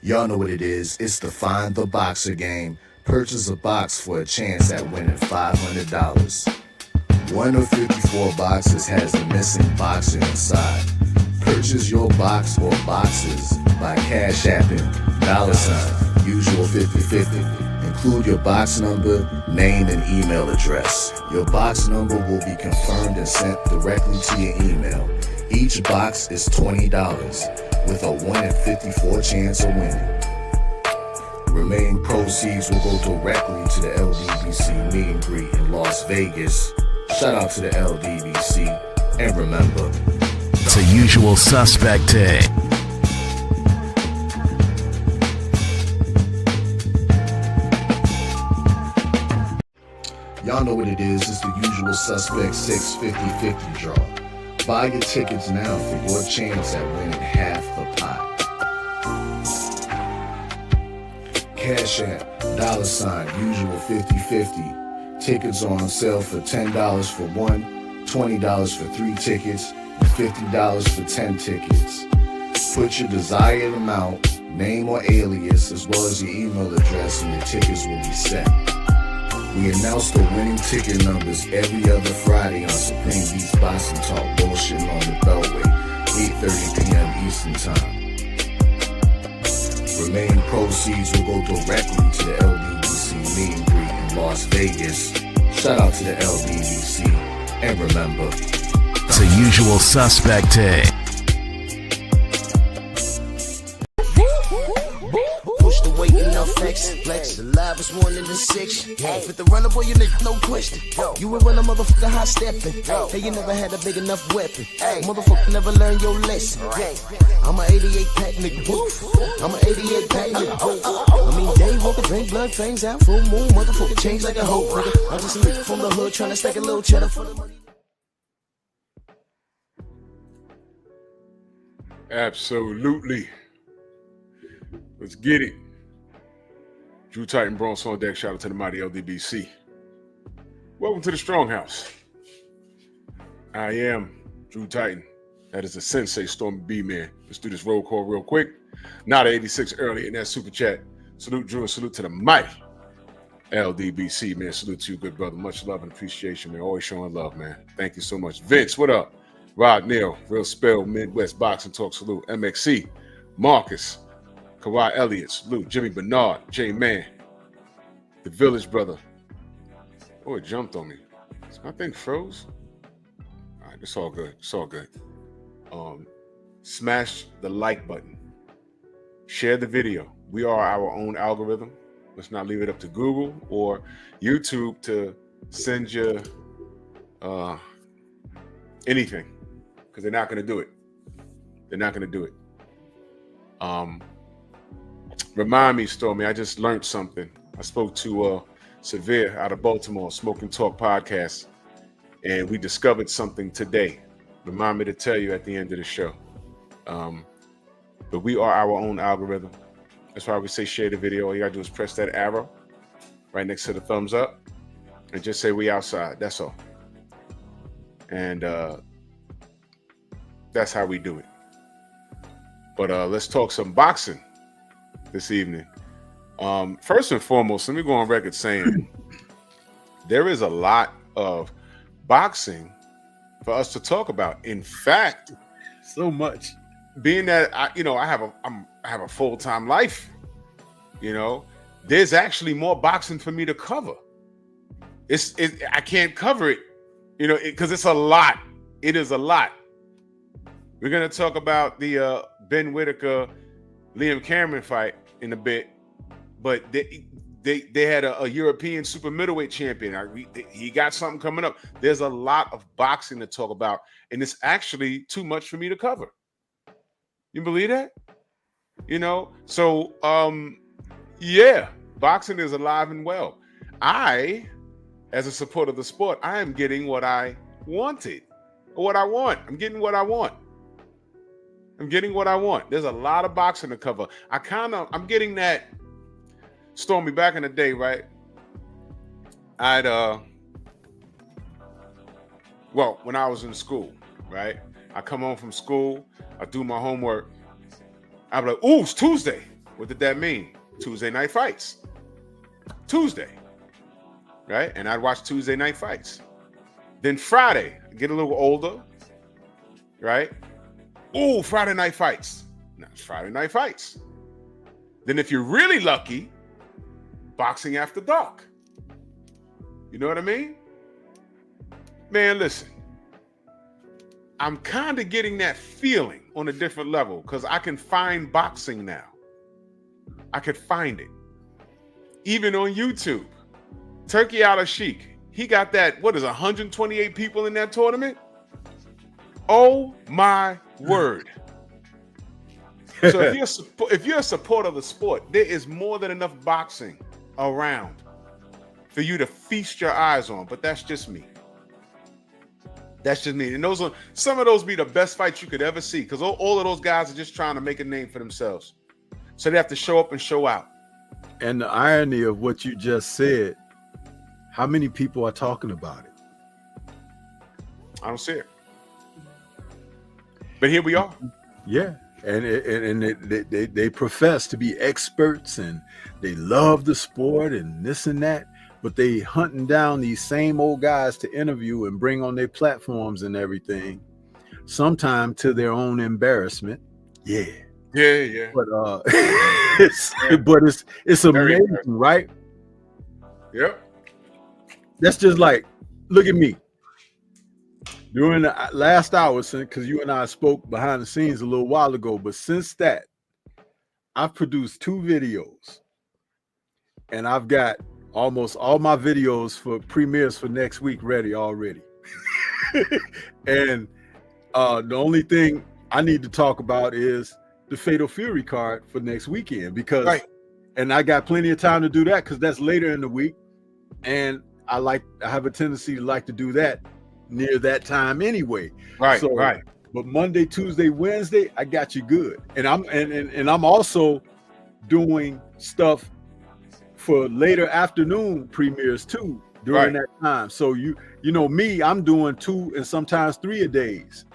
Y'all know what it is. It's the Find the Boxer game. Purchase a box for a chance at winning $500. One of 54 boxes has a missing boxer inside. Purchase your box or boxes by Cash Apping $ usual 50/50. Include your box number, name, and email address. Your box number will be confirmed and sent directly to your email. Each box is $20 with a 1 in 54 chance of winning. Remaining proceeds will go directly to the LDBC meet and greet in Las Vegas. Shout out to the LDBC, and remember, it's a usual suspect day. Y'all know what it is. It's the usual suspect 650-50 draw. Buy your tickets now for your chance at winning half the pot. Cash App, $ usual 50/50. Tickets on sale for $10 for one, $20 for 3 tickets, and $50 for 10 tickets. Put your desired amount, name or alias, as well as your email address, and your tickets will be set. We announce the winning ticket numbers every other Friday on Supreme Beats Boxing Talk Bullshitting on the Beltway, 8:30 p.m. Eastern Time. Remaining proceeds will go directly to the LDBC meet and greet in Las Vegas. Shout out to the LDBC, and remember, it's a usual suspect day. Weight enough flex, the live is 1 in the 6. With the runner boy, you nigga, no question. You would run a motherfucker high stepping. Hey, you never had a big enough weapon. Motherfucker never learned your lesson. I'm a 88 pack nigga. I'm a 88 pack nigga. I mean, day walker, drink blood, fangs out, full moon, motherfucker change like a hoe, nigga. I'm just a nigga from the hood trying to stack a little cheddar for the money. Absolutely. Let's get it. Drew Titan, Bronx on deck. Shout out to the mighty LDBC. Welcome to the Strong House. I am Drew Titan. That is the Sensei Stormy B, man. Let's do this roll call real quick. Not 86 early in that super chat. Salute Drew and salute to the mighty LDBC, man. Salute to you, good brother. Much love and appreciation, man. Always showing love, man. Thank you so much. Vince, what up? Rod Neal, Real Spell, Midwest Boxing Talk, salute. MXC, Marcus, Kawhi Elliott, salute. Jimmy Bernard, J Man, the Village Brother. Oh, it jumped on me. My thing froze. All right, it's all good. It's all good. Smash the like button. Share the video. We are our own algorithm. Let's not leave it up to Google or YouTube to send you anything, because they're not going to do it. They're not going to do it. Remind me, Stormy, I just learned something. I spoke to Severe out of Baltimore, Smoking Talk podcast, and we discovered something today. Remind me to tell you at the end of the show. But we are our own algorithm. That's why we say share the video. All you gotta do is press that arrow right next to the thumbs up and just say we outside. That's all. And that's how we do it. But let's talk some boxing this evening. First and foremost, let me go on record saying there is a lot of boxing for us to talk about. In fact, so much. Being that I have a full-time life, there's actually more boxing for me to cover. I can't cover it, because it's a lot. It is a lot. We're gonna talk about the Ben Whitaker, Liam Cameron fight in a bit, but they had a European super middleweight champion. He got something coming up. There's a lot of boxing to talk about, and it's actually too much for me to cover. You believe that? So yeah, boxing is alive and well. I, as a supporter of the sport, I am getting what I wanted, or what I want. I'm getting what I want. There's a lot of boxing to cover. I'm getting that. Stormy, back in the day, right? When I was in school, right? I come home from school, I do my homework. I'm like, ooh, it's Tuesday. What did that mean? Tuesday night fights. Tuesday, right? And I'd watch Tuesday night fights. Then Friday, get a little older, right? Ooh, Friday night fights. Now it's Friday night fights. Then if you're really lucky, boxing after dark. You know what I mean? Man, listen. I'm kind of getting that feeling on a different level because I can find boxing now. I could find it. Even on YouTube. Turkey Al-Sheikh, he got that, 128 people in that tournament? Oh my word. So if you're a supporter of the sport, there is more than enough boxing around for you to feast your eyes on. But that's just me. That's just me. And some of those be the best fights you could ever see because all of those guys are just trying to make a name for themselves. So they have to show up and show out. And the irony of what you just said, how many people are talking about it? I don't see it. But here we are. Yeah. And they profess to be experts and they love the sport and this and that, but they hunting down these same old guys to interview and bring on their platforms and everything, sometimes to their own embarrassment. Yeah. Yeah. But it's amazing, right? Yep. That's just like, look at me. During the last hour, because you and I spoke behind the scenes a little while ago, but since that, I've produced 2 videos. And I've got almost all my videos for premieres for next week ready already. And the only thing I need to talk about is the Fatal Fury card for next weekend because, and I got plenty of time to do that because that's later in the week. And I have a tendency to like to do that near that time anyway. Right. But Monday, Tuesday, Wednesday, I got you good. And I'm also doing stuff for later afternoon premieres too during that time. So you know me, I'm doing 2 and sometimes 3 a days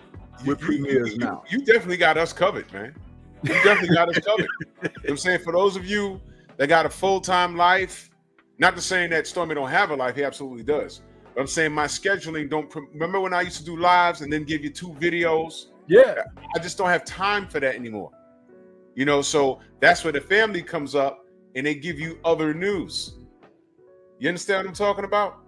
with premieres now. You definitely got us covered, man. You definitely got us covered. You know what I'm saying, for those of you that got a full-time life, not to saying that Stormy don't have a life, he absolutely does. But I'm saying my scheduling remember when I used to do lives and then give you 2 videos? Yeah. I just don't have time for that anymore. You know, so that's where the family comes up and they give you other news. You understand what I'm talking about?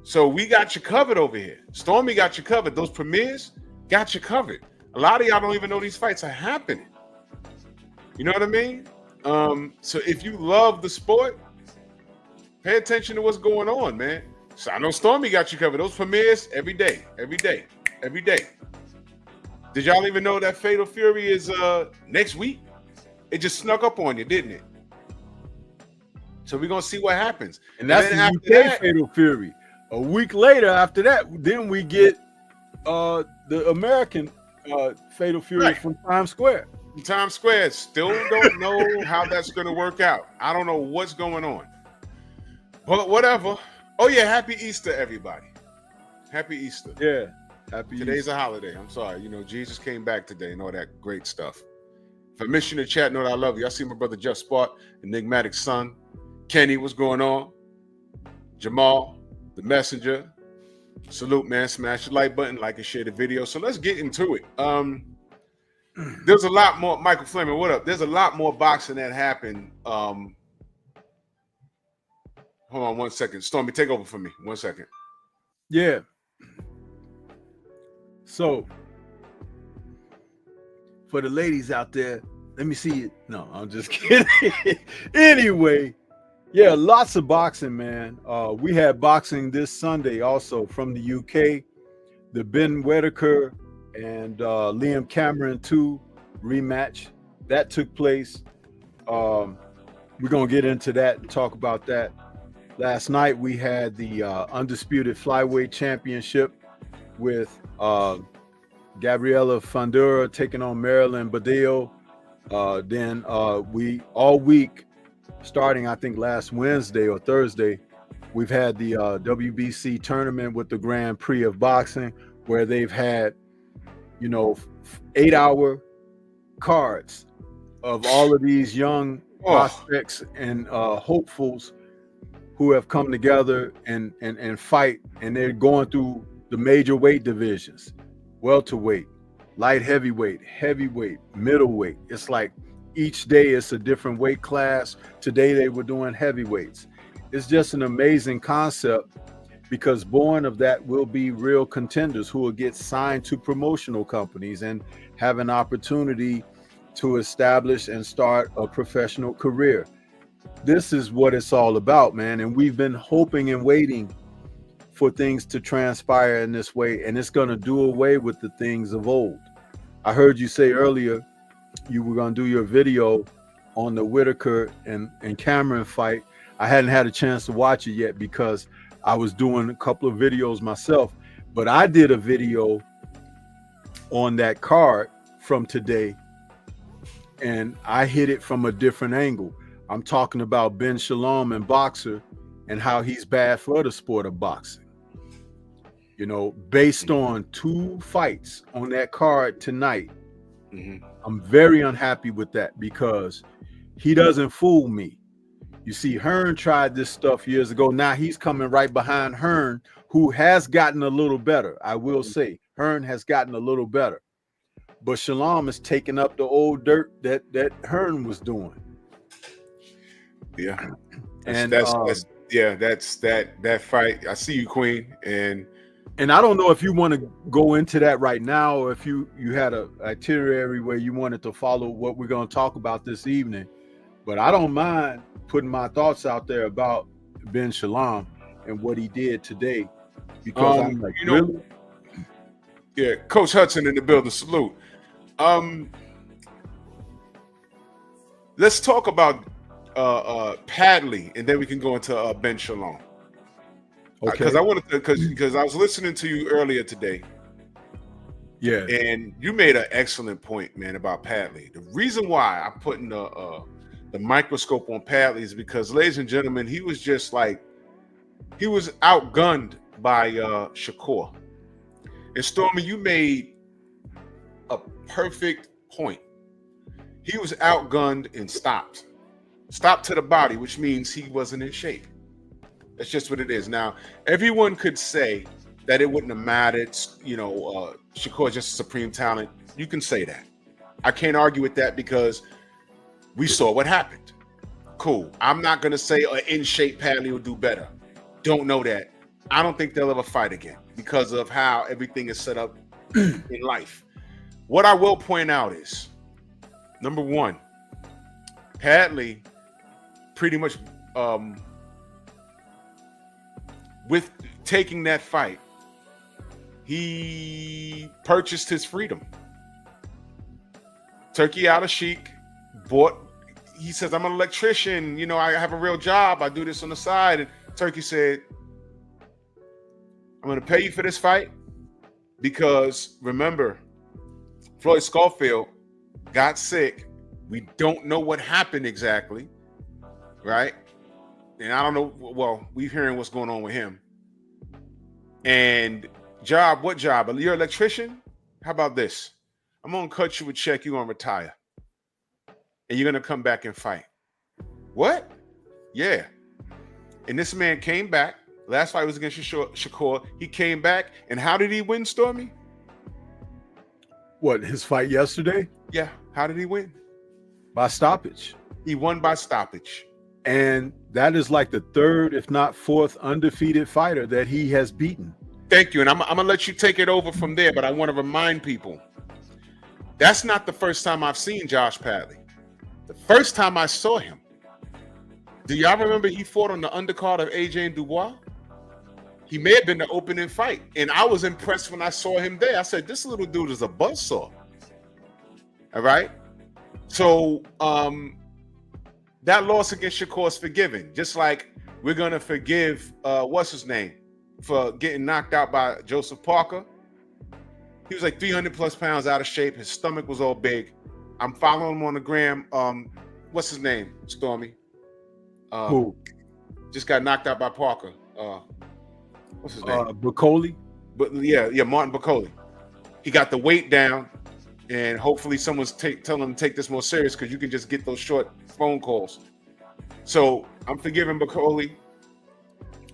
So we got you covered over here. Stormy got you covered. Those premieres got you covered. A lot of y'all don't even know these fights are happening. You know what I mean? So if you love the sport, pay attention to what's going on, man. So I know Stormy got you covered. Those premieres every day. Did y'all even know that Fatal Fury is next week? It just snuck up on you, didn't it? So we're gonna see what happens. And that's the UK Fatal Fury. A week later after that, then we get the American Fatal Fury from Times Square. Times Square, still don't know how that's gonna work out. I don't know what's going on. But whatever. Oh yeah, happy Easter, everybody. Happy Easter. Yeah. Happy Today's Easter. a holiday. I'm sorry. You know, Jesus came back today and all that great stuff. If I miss you in the chat, know that I love you. I see my brother Jeff Spart, Enigmatic Son. Kenny, what's going on? Jamal, the messenger. Salute, man. Smash the like button, like and share the video. So let's get into it. There's a lot more. Michael Fleming, what up? There's a lot more boxing that happened. Hold on 1 second. Stormy, take over for me. 1 second. Yeah. So, for the ladies out there, let me see it. No, I'm just kidding. Anyway, yeah, lots of boxing, man. We had boxing this Sunday also from the UK. The Ben Whitaker and Liam Cameron 2 rematch that took place. We're gonna get into that and talk about that. Last night we had the undisputed flyweight championship with Gabriela Fundora taking on Marilyn Badillo. Then we all week, starting I think last Wednesday or Thursday, we've had the WBC tournament with the Grand Prix of boxing, where they've had 8-hour cards of all of these young prospects and hopefuls who have come together and fight, and they're going through the major weight divisions: welterweight, light heavyweight, heavyweight, middleweight. It's like each day it's a different weight class. Today they were doing heavyweights. It's just an amazing concept, because born of that will be real contenders who will get signed to promotional companies and have an opportunity to establish and start a professional career. This is what it's all about, man. And we've been hoping and waiting for things to transpire in this way, and it's going to do away with the things of old. I heard you say earlier you were going to do your video on the Whitaker and Cameron fight. I hadn't had a chance to watch it yet because I was doing a couple of videos myself, but I did a video on that card from today, and I hit it from a different angle. I'm talking about Ben Shalom and boxer and how he's bad for the sport of boxing. You know, based on 2 fights on that card tonight, I'm very unhappy with that, because he doesn't fool me. You see, Hearn tried this stuff years ago. Now he's coming right behind Hearn, who has gotten a little better. I will say Hearn has gotten a little better, but Shalom is taking up the old dirt that Hearn was doing. Yeah, and that's that fight. I see you, Queen, and I don't know if you want to go into that right now, or if you had a itinerary where you wanted to follow what we're going to talk about this evening. But I don't mind putting my thoughts out there about Ben Shalom and what he did today, because I'm like, you know, really? Yeah, Coach Hudson in the building. Salute. Let's talk about Padley, and then we can go into Ben Shalom. Okay. Because I wanted to, because I was listening to you earlier today. Yeah. And you made an excellent point, man, about Padley. The reason why I'm putting the microscope on Padley is because, ladies and gentlemen, he was just like, he was outgunned by Shakur. And Stormy, you made a perfect point. He was outgunned and stopped to the body, which means he wasn't in shape. That's just what it is. Now, everyone could say that it wouldn't have mattered, you know, Shakur is just a supreme talent. You can say that. I can't argue with that, because we saw what happened. Cool. I'm not going to say an in-shape Padley will do better. Don't know that. I don't think they'll ever fight again because of how everything is set up in life. What I will point out is, number one, Padley pretty much, with taking that fight, he purchased his freedom. Turkey out of Sheik bought, he says, I'm an electrician, you know, I have a real job, I do this on the side. And Turkey said, I'm going to pay you for this fight, because remember, Floyd Schofield got sick. We don't know what happened exactly, right? And I don't know, well, we're hearing what's going on with him. And job, what job? You're an electrician? How about this? I'm going to cut you a check, you're going to retire. And you're going to come back and fight. What? Yeah. And this man came back. Last fight was against Shakur. He came back, and how did he win, Stormy? What, his fight yesterday? Yeah. How did he win? By stoppage. He won by stoppage. And that is like the 3rd, if not 4th, undefeated fighter that he has beaten. Thank you. And I'm going to let you take it over from there, but I want to remind people, that's not the first time I've seen Josh Padley. The first time I saw him, do y'all remember he fought on the undercard of AJ and Dubois? He may have been the opening fight. And I was impressed when I saw him there. I said, this little dude is a buzzsaw. All right? So that loss against Shakur is forgiven. Just like we're going to forgive, what's his name, for getting knocked out by Joseph Parker. He was like 300 plus pounds out of shape. His stomach was all big. I'm following him on the gram. What's his name, Stormy? Who? Just got knocked out by Parker. What's his name? Bacoli. But yeah, Martin Bacoli. He got the weight down. and hopefully someone's telling them to take this more serious because you can just get those short phone calls. So I'm forgiving Bacoli.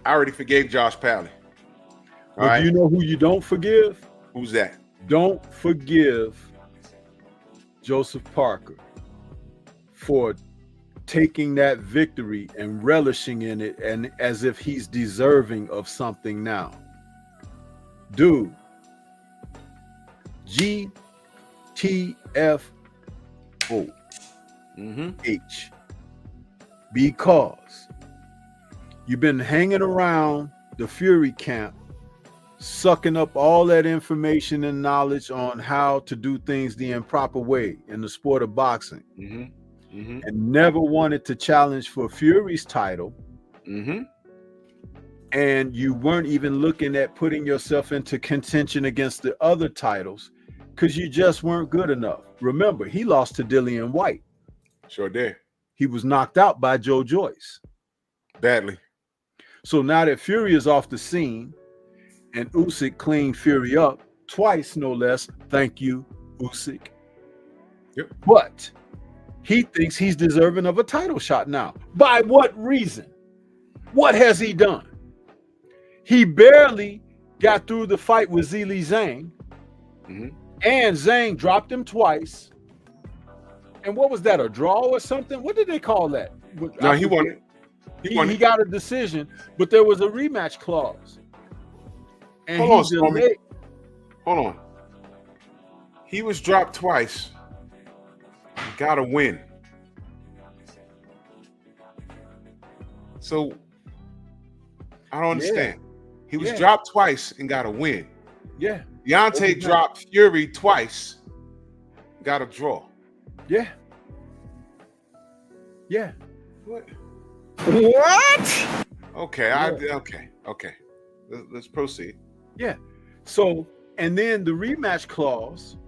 I already forgave Josh Pally. All right. You know who you don't forgive? Who's that? Don't forgive Joseph Parker for taking that victory and relishing in it, and as if he's deserving of something now. Dude, GTFO H, because you've been hanging around the Fury camp, sucking up all that information and knowledge on how to do things the improper way in the sport of boxing, and never wanted to challenge for Fury's title. And you weren't even looking at putting yourself into contention against the other titles because you just weren't good enough. Remember, he lost to Dillian White. Sure did. He was knocked out by Joe Joyce. Badly. So now that Fury is off the scene and Usyk cleaned Fury up twice, no less. Thank you, Usyk. Yep. But he thinks he's deserving of a title shot now. By what reason? What has he done? He barely got through the fight with Zhilei Zhang, and Zhang dropped him twice. And what was that, a draw or something? What did they call that? No, he won it. He got a decision, but there was a rematch clause. And Hold on. He was dropped twice. Got to win. So I don't understand. He was dropped twice and got a win. Yeah. Deontay dropped Fury twice, got a draw. Yeah. Yeah. What? What? Okay. Okay. Let's proceed. Yeah. So, and then the rematch clause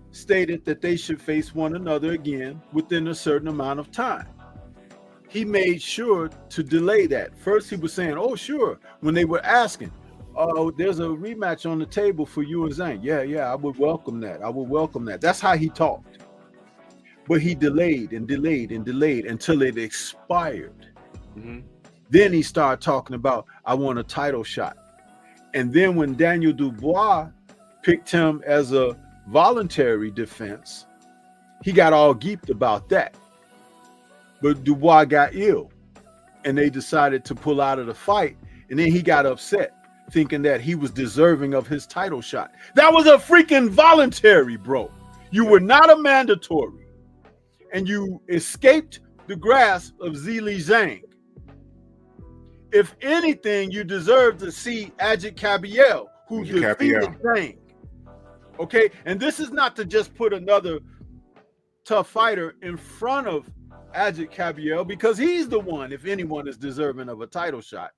stated that they should face one another again within a certain amount of time. He made sure to delay that. First, he was saying, oh, sure. When they were asking, oh, there's a rematch on the table for you and Zhang. Yeah, I would welcome that. That's how he talked. But he delayed and delayed and delayed until it expired. Then he started talking about, I want a title shot. And then when Daniel Dubois picked him as a voluntary defense, he got all geeked about that. But Dubois got ill, and they decided to pull out of the fight. And then he got upset, thinking that he was deserving of his title shot. That was a freaking voluntary, bro. You were not a mandatory. And you escaped the grasp of Zhilei Zhang. If anything, you deserve to see Ajit Kabiel, who defeated Zhang. Okay? And this is not to just put another tough fighter in front of Ajit Kabiel, because he's the one, if anyone is deserving of a title shot,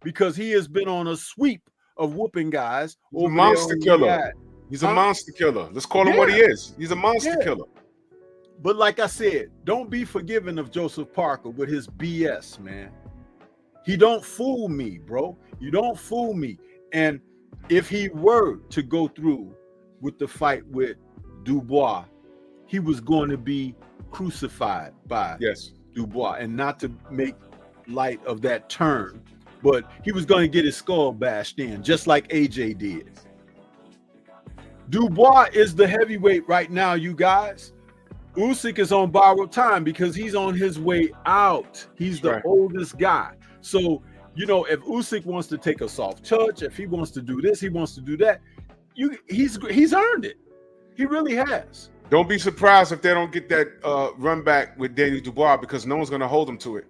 because he has been on a sweep of whooping guys. He's a monster killer. He's a monster killer. Let's call him what he is. He's a monster killer. But like I said, don't be forgiving of Joseph Parker with his BS, man. He don't fool me, bro. You don't fool me. And if he were to go through with the fight with Dubois, he was going to be crucified by Dubois, and not to make light of that term, but he was going to get his skull bashed in, just like AJ did. Dubois is the heavyweight right now, you guys. Usyk is on borrowed time because he's on his way out. He's the oldest guy. So, you know, if Usyk wants to take a soft touch, if he wants to do this, he wants to do that, he's earned it. He really has. Don't be surprised if they don't get that run back with Daniel Dubois, because no one's going to hold him to it.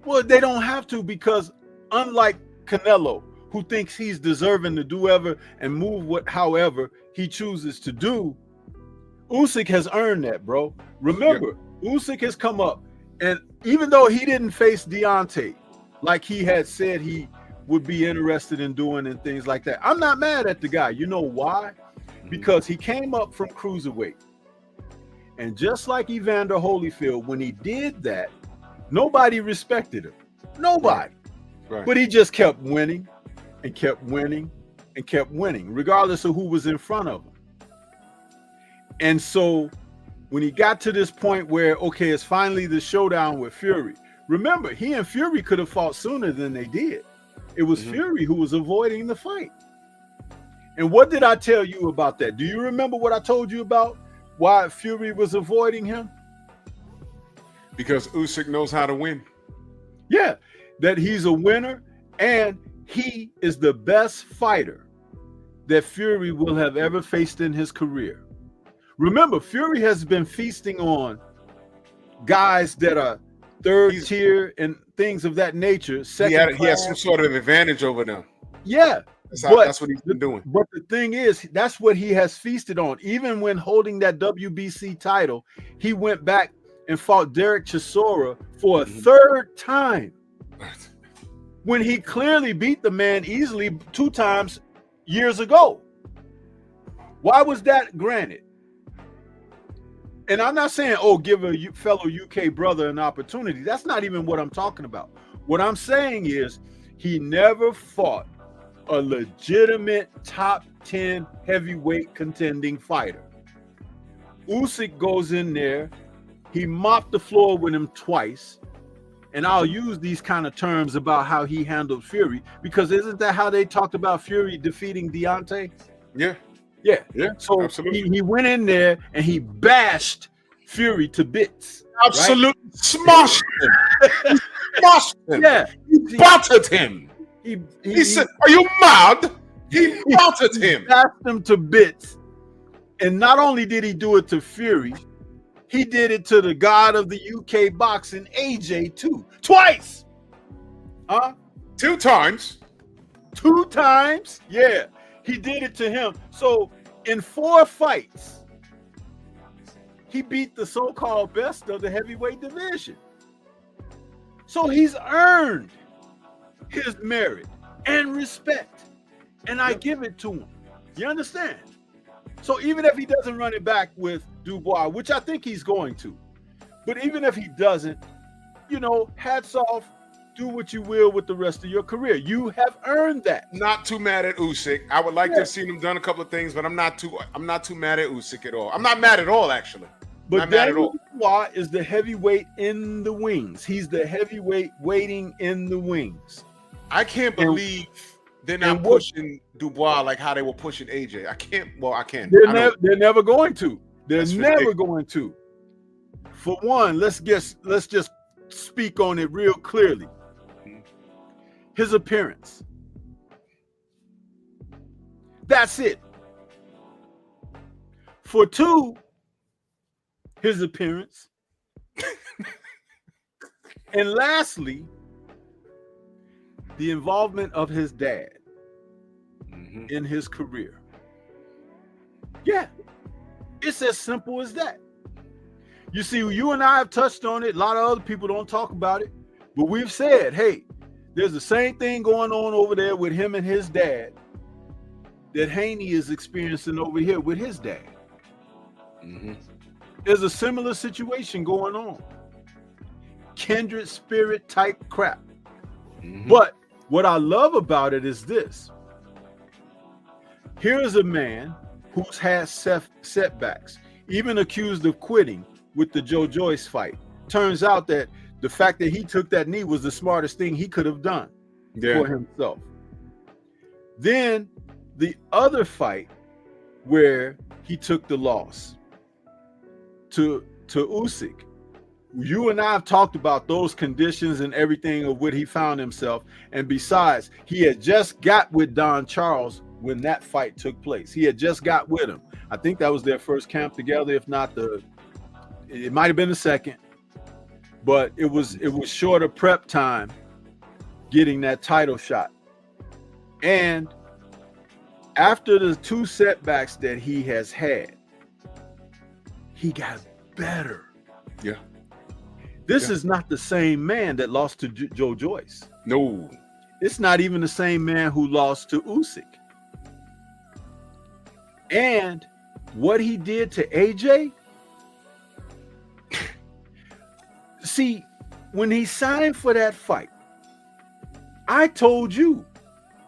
Well, they don't have to, because unlike Canelo, who thinks he's deserving to do ever and move however he chooses to do, Usyk has earned that, bro. Remember, Usyk has come up, and even though he didn't face Deontay like he had said he would be interested in doing and things like that, I'm not mad at the guy. You know why? Because he came up from cruiserweight. And just like Evander Holyfield, when he did that, nobody respected him. Nobody. Right. But he just kept winning and kept winning and kept winning, regardless of who was in front of him. And so when he got to this point where, okay, it's finally the showdown with Fury. Remember, he and Fury could have fought sooner than they did. It was Fury who was avoiding the fight. And what did I tell you about that? Do you remember what I told you about why Fury was avoiding him? Because Usyk knows how to win. Yeah, that he's a winner and he is the best fighter that Fury will have ever faced in his career. Remember, Fury has been feasting on guys that are third tier and things of that nature. He has some sort of advantage over them. Yeah. That's what he's been doing. But the thing is, that's what he has feasted on. Even when holding that WBC title, he went back and fought Derek Chisora for a third time when he clearly beat the man easily 2 times years ago. Why was that granted? And I'm not saying, oh, give a fellow UK brother an opportunity. That's not even what I'm talking about. What I'm saying is he never fought a legitimate top 10 heavyweight contending fighter. Usyk goes in there, he mopped the floor with him twice, and I'll use these kind of terms about how he handled Fury, because isn't that how they talked about Fury defeating Deontay? Yeah. So he went in there and he bashed Fury to bits. Absolutely smashed him. Smashed him. Yeah. He battered him. He said, "Are you mad?" He battered him. Bashed him to bits. And not only did he do it to Fury, he did it to the god of the UK boxing, AJ, too. Twice. 2 times. 2 times. Yeah. He did it to him. So in 4 fights, he beat the so-called best of the heavyweight division. So he's earned his merit and respect. And I give it to him. You understand? So even if he doesn't run it back with Dubois, which I think he's going to, but even if he doesn't, hats off, do what you will with the rest of your career. You have earned that. Not too mad at Usyk. I would like to have seen him done a couple of things, but I'm not too mad at Usyk at all. I'm not mad at all, actually. But Daniel Dubois is the heavyweight in the wings. He's the heavyweight waiting in the wings. I can't believe they're not pushing Dubois like how they were pushing AJ. I can't. Well, I can't. They're never going to. They're never going to. For one, let's just speak on it real clearly. His appearance. That's it. For 2, his appearance. And lastly, the involvement of his dad in his career. Yeah, it's as simple as that. You see, you and I have touched on it. A lot of other people don't talk about it, but we've said, hey, there's the same thing going on over there with him and his dad that Haney is experiencing over here with his dad. There's a similar situation going on. Kindred spirit type crap. But what I love about it is this. Here is a man who's had setbacks, even accused of quitting with the Joe Joyce fight. Turns out that the fact that he took that knee was the smartest thing he could have done for himself. Then the other fight where he took the loss to Usyk. You and I have talked about those conditions and everything of what he found himself. And besides, he had just got with Don Charles when that fight took place. He had just got with him. I think that was their first camp together, if not it might have been the second. But it was shorter prep time getting that title shot. And after the 2 setbacks that he has had, he got better. Yeah. This is not the same man that lost to Joe Joyce. No. It's not even the same man who lost to Usyk. And what he did to AJ, see, when he signed for that fight, I told you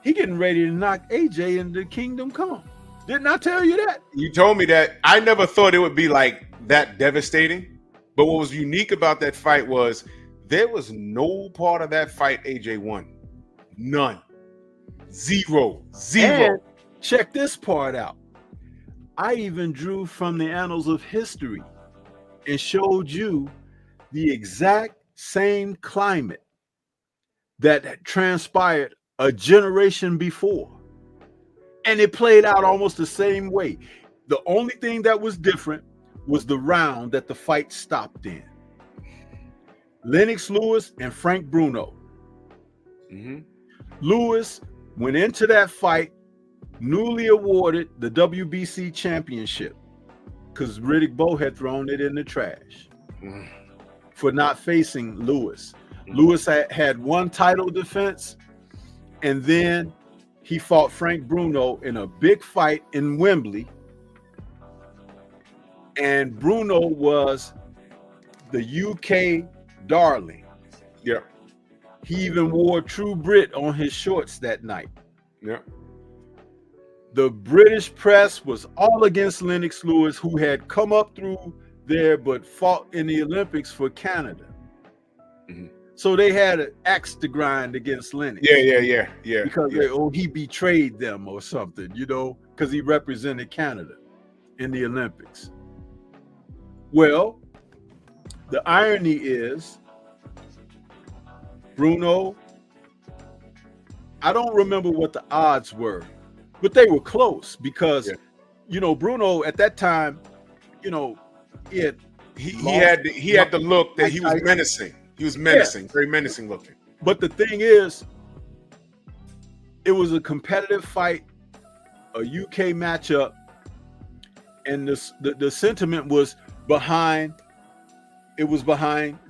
he getting ready to knock AJ into Kingdom Come. Didn't I tell you that? You told me that. I never thought it would be like that devastating. But what was unique about that fight was there was no part of that fight AJ won. None. Zero. And check this part out. I even drew from the annals of history and showed you the exact same climate that transpired a generation before. And it played out almost the same way. The only thing that was different was the round that the fight stopped in. Lennox Lewis and Frank Bruno. Lewis went into that fight newly awarded the WBC championship because Riddick Bowe had thrown it in the trash for not facing Lewis. Lewis had one title defense, and then he fought Frank Bruno in a big fight in Wembley. And Bruno was the UK darling. Yeah. He even wore True Brit on his shorts that night. Yeah. The British press was all against Lennox Lewis, who had come up through there but fought in the Olympics for Canada. So they had an axe to grind against Lennox. Yeah. Because he betrayed them or something, because he represented Canada in the Olympics. Well, the irony is, Bruno, I don't remember what the odds were, but they were close because, Bruno at that time, he had the look that he was menacing. He was menacing, very menacing looking. But the thing is, it was a competitive fight, a UK matchup, and the sentiment was behind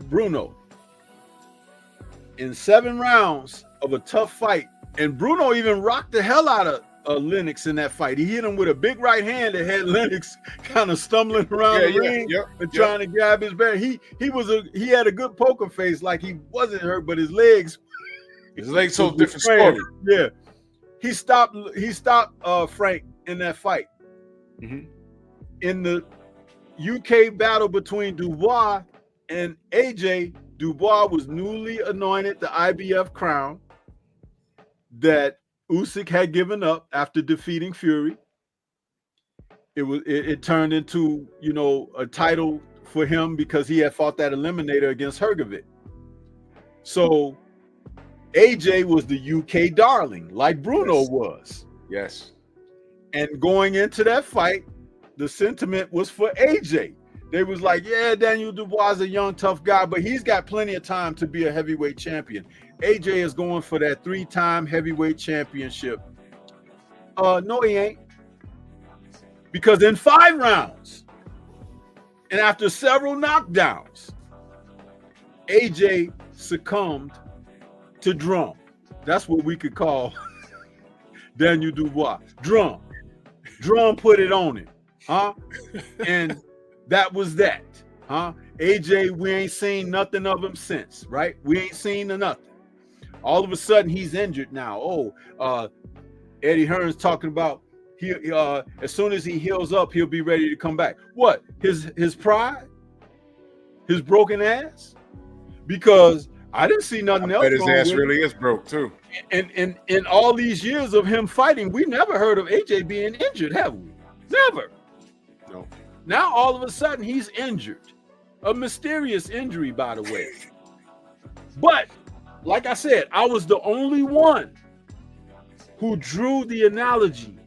Bruno. In 7 rounds of a tough fight, and Bruno even rocked the hell out of Lennox in that fight. He hit him with a big right hand that had Lennox kind of stumbling around the ring and trying to grab his back. He had a good poker face, like he wasn't hurt, but his legs so different story. Yeah, he stopped Frank in that fight. In the UK battle between Dubois and AJ, Dubois was newly anointed the IBF crown that Usyk had given up after defeating Fury. It turned into, a title for him because he had fought that eliminator against Hrgovic. So AJ was the UK darling, like Bruno was. Yes. And going into that fight, the sentiment was for AJ. They was like, yeah, Daniel Dubois is a young, tough guy, but he's got plenty of time to be a heavyweight champion. AJ is going for that 3-time heavyweight championship. No, he ain't. Because in 5 rounds, and after several knockdowns, AJ succumbed to drum. That's what we could call Daniel Dubois. Drum. Drum put it on him. And that was that. AJ, we ain't seen nothing of him since, right? We ain't seen nothing. All of a sudden, he's injured now. Eddie Hearn's talking about as soon as he heals up, he'll be ready to come back. What? His pride? His broken ass? Because I didn't see nothing else. But his ass really is broke too. And in all these years of him fighting, we never heard of AJ being injured, have we? Never. No. Now all of a sudden he's injured. A mysterious injury, by the way. But like I said, I was the only one who drew the analogy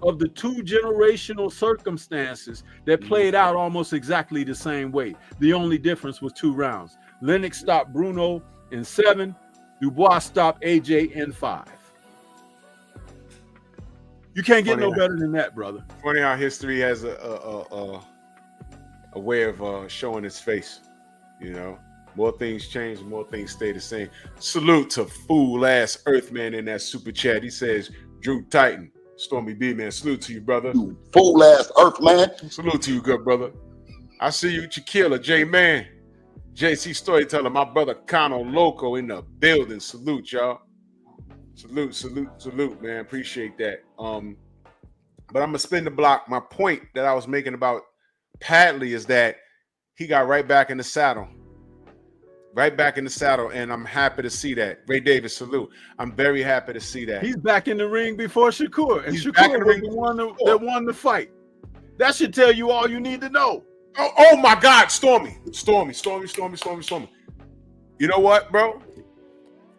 of the 2 generational circumstances that played out almost exactly the same way. The only difference was 2 rounds. Lennox stopped Bruno in 7. Dubois stopped AJ in 5. You can't get no better than that, brother. Funny how history has a way of showing its face. More things change, more things stay the same. Salute to fool-ass Earthman in that super chat. He says, Drew Titan, Stormy B, man, salute to you, brother. You fool-ass Earthman. Salute to you, good brother. I see you, Chiquilla, J-Man, JC Storyteller, my brother Kano Loco in the building. Salute, y'all. Salute, man. Appreciate that. But I'm gonna spin the block. My point that I was making about Padley is that he got right back in the saddle. Right back in the saddle, and I'm happy to see that. Ray Davis, salute. I'm very happy to see that. He's back in the ring before Shakur, and He's back in Shakur the was ring the one before. that won the fight. That should tell you all you need to know. Oh my God, Stormy. You know what, bro?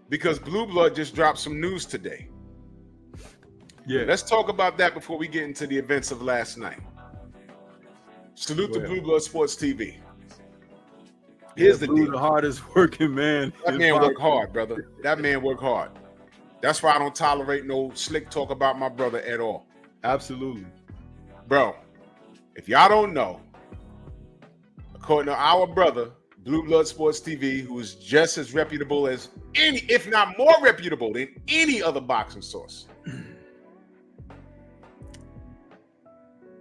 Because Blue Blood just dropped some news today. Yeah. Let's talk about that before we get into the events of last night. Salute to Blue Blood Sports TV. Here's the deal. The hardest working man. That man worked hard, brother. That man worked hard. That's why I don't tolerate no slick talk about my brother at all. Absolutely. Bro, if y'all don't know, according to our brother, Blue Blood Sports TV, who is just as reputable as any, if not more reputable than any other boxing source,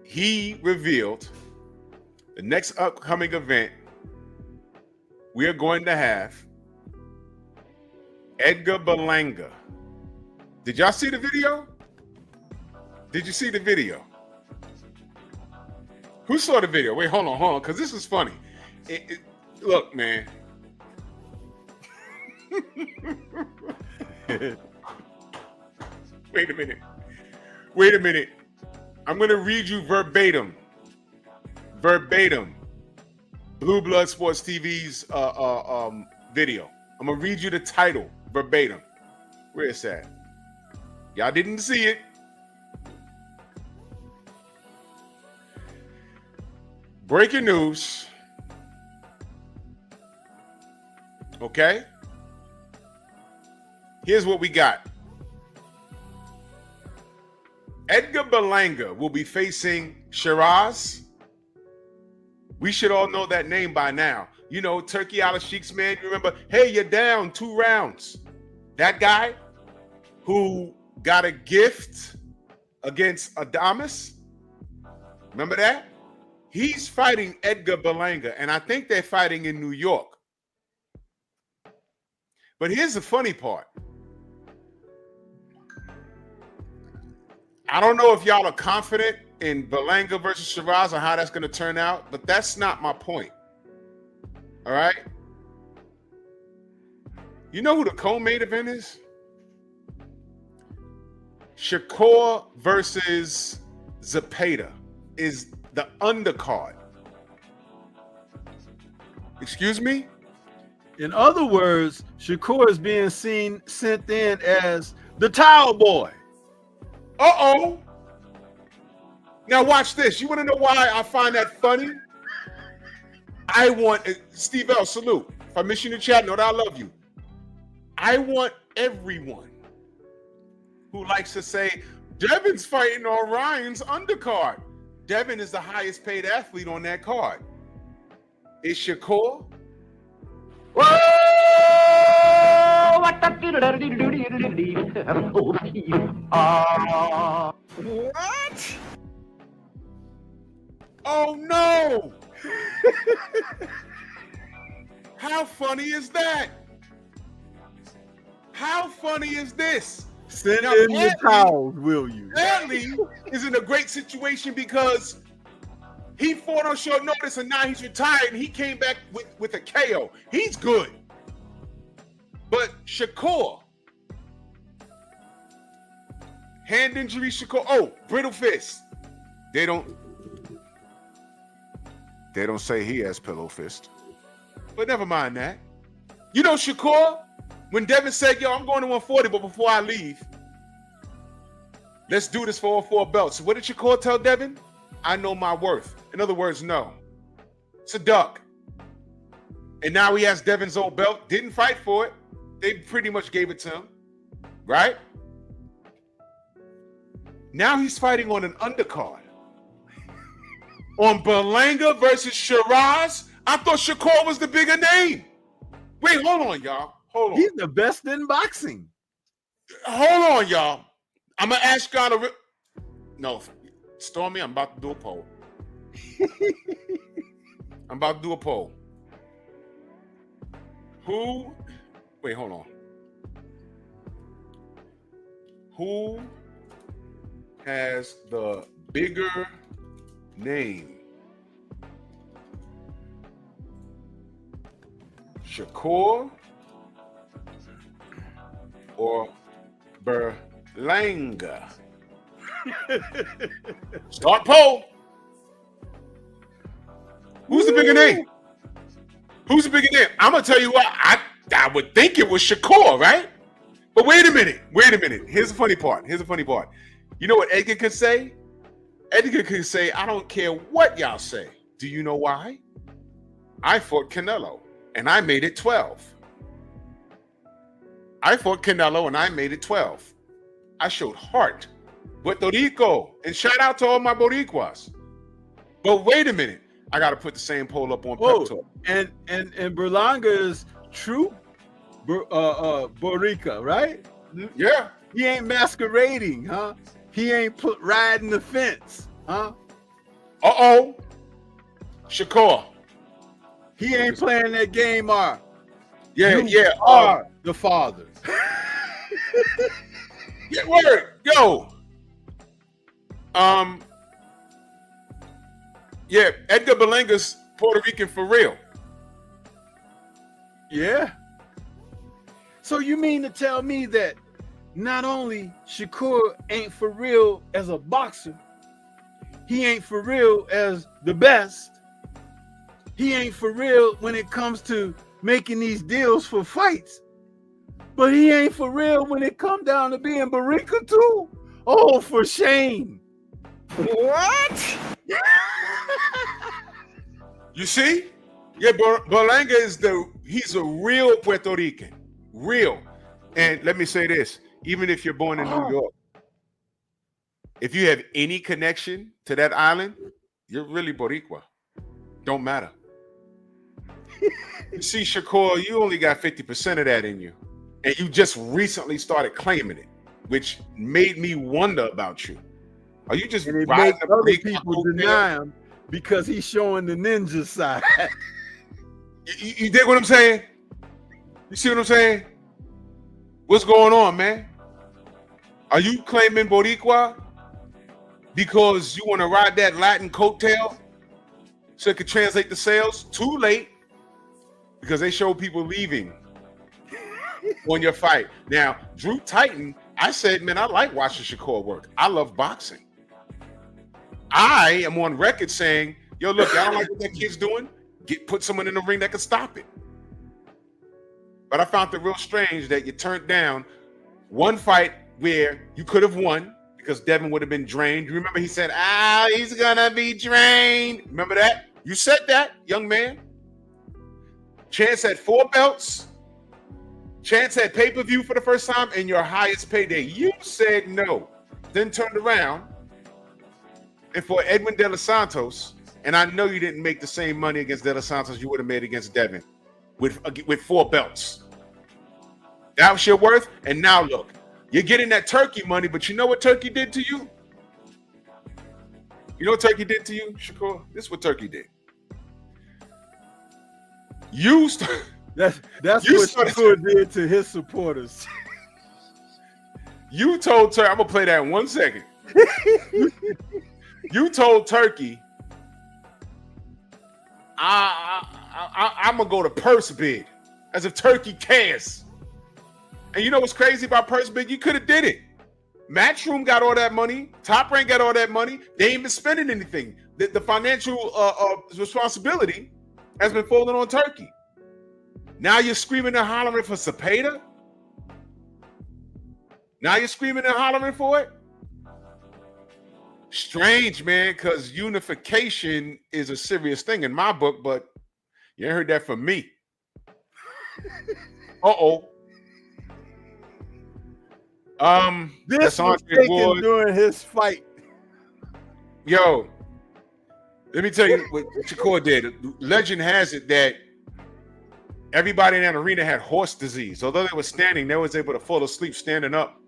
he revealed the next upcoming event we are going to have Edgar Berlanga. Did y'all see the video? Did you see the video? Who saw the video? Wait, hold on, because this is funny. Look, man. Wait a minute. I'm going to read you verbatim. Blue Blood Sports TV's video. I'm going to read you the title verbatim. Where is that? Y'all didn't see it. Breaking news. Okay? Here's what we got. Edgar Berlanga will be facing Shiraz. We should all know that name by now. You know, Turkey Al Sheikh's man. You remember, hey, you're down 2 rounds. That guy who got a gift against Adames. Remember that? He's fighting Edgar Berlanga, and I think they're fighting in New York. But here's the funny part. I don't know if y'all are confident in Berlanga versus Shiraz or how that's going to turn out, but that's not my point. All right? You know who the co-main event is? Shakur versus Zepeda is the undercard. Excuse me? In other words, Shakur is being sent in as the towel boy. Uh-oh. Now watch this. You want to know why I find that funny? I want, Steve L, salute. If I miss you in the chat, know that I love you. I want everyone who likes to say, Devin's fighting on Ryan's undercard. Devin is the highest paid athlete on that card. Is Shakur? What? Oh no! How funny is that? How funny is this? Send Now, in the towels, will you? Bradley is in a great situation because he fought on short notice and now he's retired and he came back with a KO. He's good. But Shakur, hand injury, Shakur. Brittle fist. They don't say he has pillow fist. But never mind that. You know Shakur, when Devin said, yo, I'm going to 140, but before I leave, let's do this for all 4 belts. So what did Shakur tell Devin? I know my worth. In other words, no. It's a duck. And now he has Devin's old belt. Didn't fight for it. They pretty much gave it to him. Right? Now he's fighting on an undercard. On Berlanga versus Shiraz. I thought Shakur was the bigger name. Wait, hold on, y'all. Hold on. He's the best in boxing. Hold on, y'all. I'm going to ask y'all to... No, Stormy, I'm about to do a poll. I'm about to do a poll. Who... Wait, hold on. Who has the bigger name? Shakur or Berlanga? Start poll. Who's the bigger name? Who's the bigger name? I'm gonna tell you what. I would think it was Shakur, right? But wait a minute. Here's the funny part. You know what Edgar could say? Edgar could say, I don't care what y'all say. Do you know why? I fought Canelo and I made it 12. I fought Canelo and I made it 12. I showed heart. Puerto Rico. And shout out to all my Boricuas. But wait a minute. I got to put the same poll up on Pep Talk. And Berlanga is true Borica, right? Yeah. He ain't masquerading, huh? He ain't riding the fence, huh? Uh-oh. Shakur. He ain't playing that game, Yeah. You are the father. Get word. Yo. Yeah, Edgar Berlanga's Puerto Rican for real. Yeah. So you mean to tell me that not only Shakur ain't for real as a boxer, he ain't for real as the best, he ain't for real when it comes to making these deals for fights, but he ain't for real when it come down to being Borica too? Oh, for shame. What? You see? Yeah, Berlanga he's a real Puerto Rican. Real. And let me say this, even if you're born in New York, if you have any connection to that island, you're really Boricua. Don't matter. You see, Shakur, you only got 50% of that in you. And you just recently started claiming it, which made me wonder about you. Are you just and it riding make the other Boricua people deny him because he's showing the ninja side. You dig what I'm saying? You see what I'm saying? What's going on, man? Are you claiming Boricua because you want to ride that Latin coattail so it could translate the sales? Too late, because they show people leaving on your fight. Now, Drew Titan, I said, man, I like watching Shakur work. I love boxing. I am on record saying, yo, look, I don't like what that kid's doing. Put someone in the ring that can stop it. But I found it real strange that you turned down one fight where you could have won because Devin would have been drained. You remember he said, he's gonna be drained. Remember that? You said that, young man. Chance had 4 belts. Chance had pay-per-view for the first time in your highest payday. You said no. Then turned around and for Edwin De Los Santos, and I know you didn't make the same money against De Los Santos you would have made against Devin with 4 belts. That was your worth. And now look, you're getting that Turkey money, but you know what Turkey did to you? You know what Turkey did to you, Shakur? This is what Turkey did. That's what Shakur did to his supporters. You told Turkey, I'm gonna play that in 1 second. You told Turkey, I'm gonna go to purse bid, as if Turkey cares. And you know what's crazy about purse bid? You could have did it. Matchroom got all that money. Top Rank got all that money. They ain't been spending anything. The financial responsibility has been falling on Turkey. Now you're screaming and hollering for Cepeda? Now you're screaming and hollering for it? Strange, man, because unification is a serious thing in my book, but you ain't heard that from me. Uh-oh. This was taken during his fight. Yo, let me tell you what Shakur did. Legend has it that everybody in that arena had horse disease. Although they were standing, they was able to fall asleep standing up.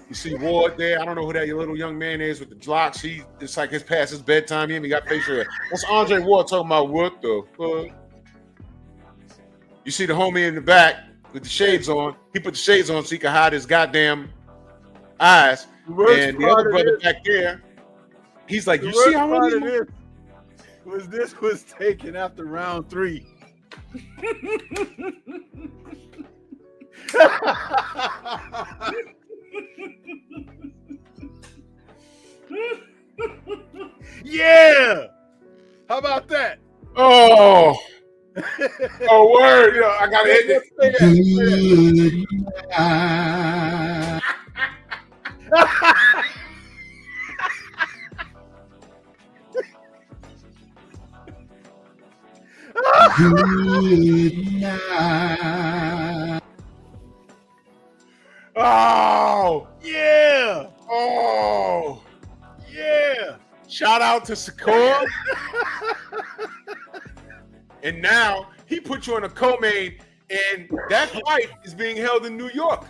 You see Ward there. I don't know who that little young man is with the locks. It's like it's past his bedtime. He got facial hair. That's Andre Ward talking about what the fuck. You see the homie in the back with the shades on. He put the shades on so he could hide his goddamn eyes. And the other brother back there, He's like, The you see worst how part many of this was taken after round 3. Yeah. How about that? Oh, oh, word. Yo, I gotta hit Let's it. play that. Oh, Yeah. oh. Yeah. Shout out to Shakur. And now he put you on a co-main, and that fight is being held in New York.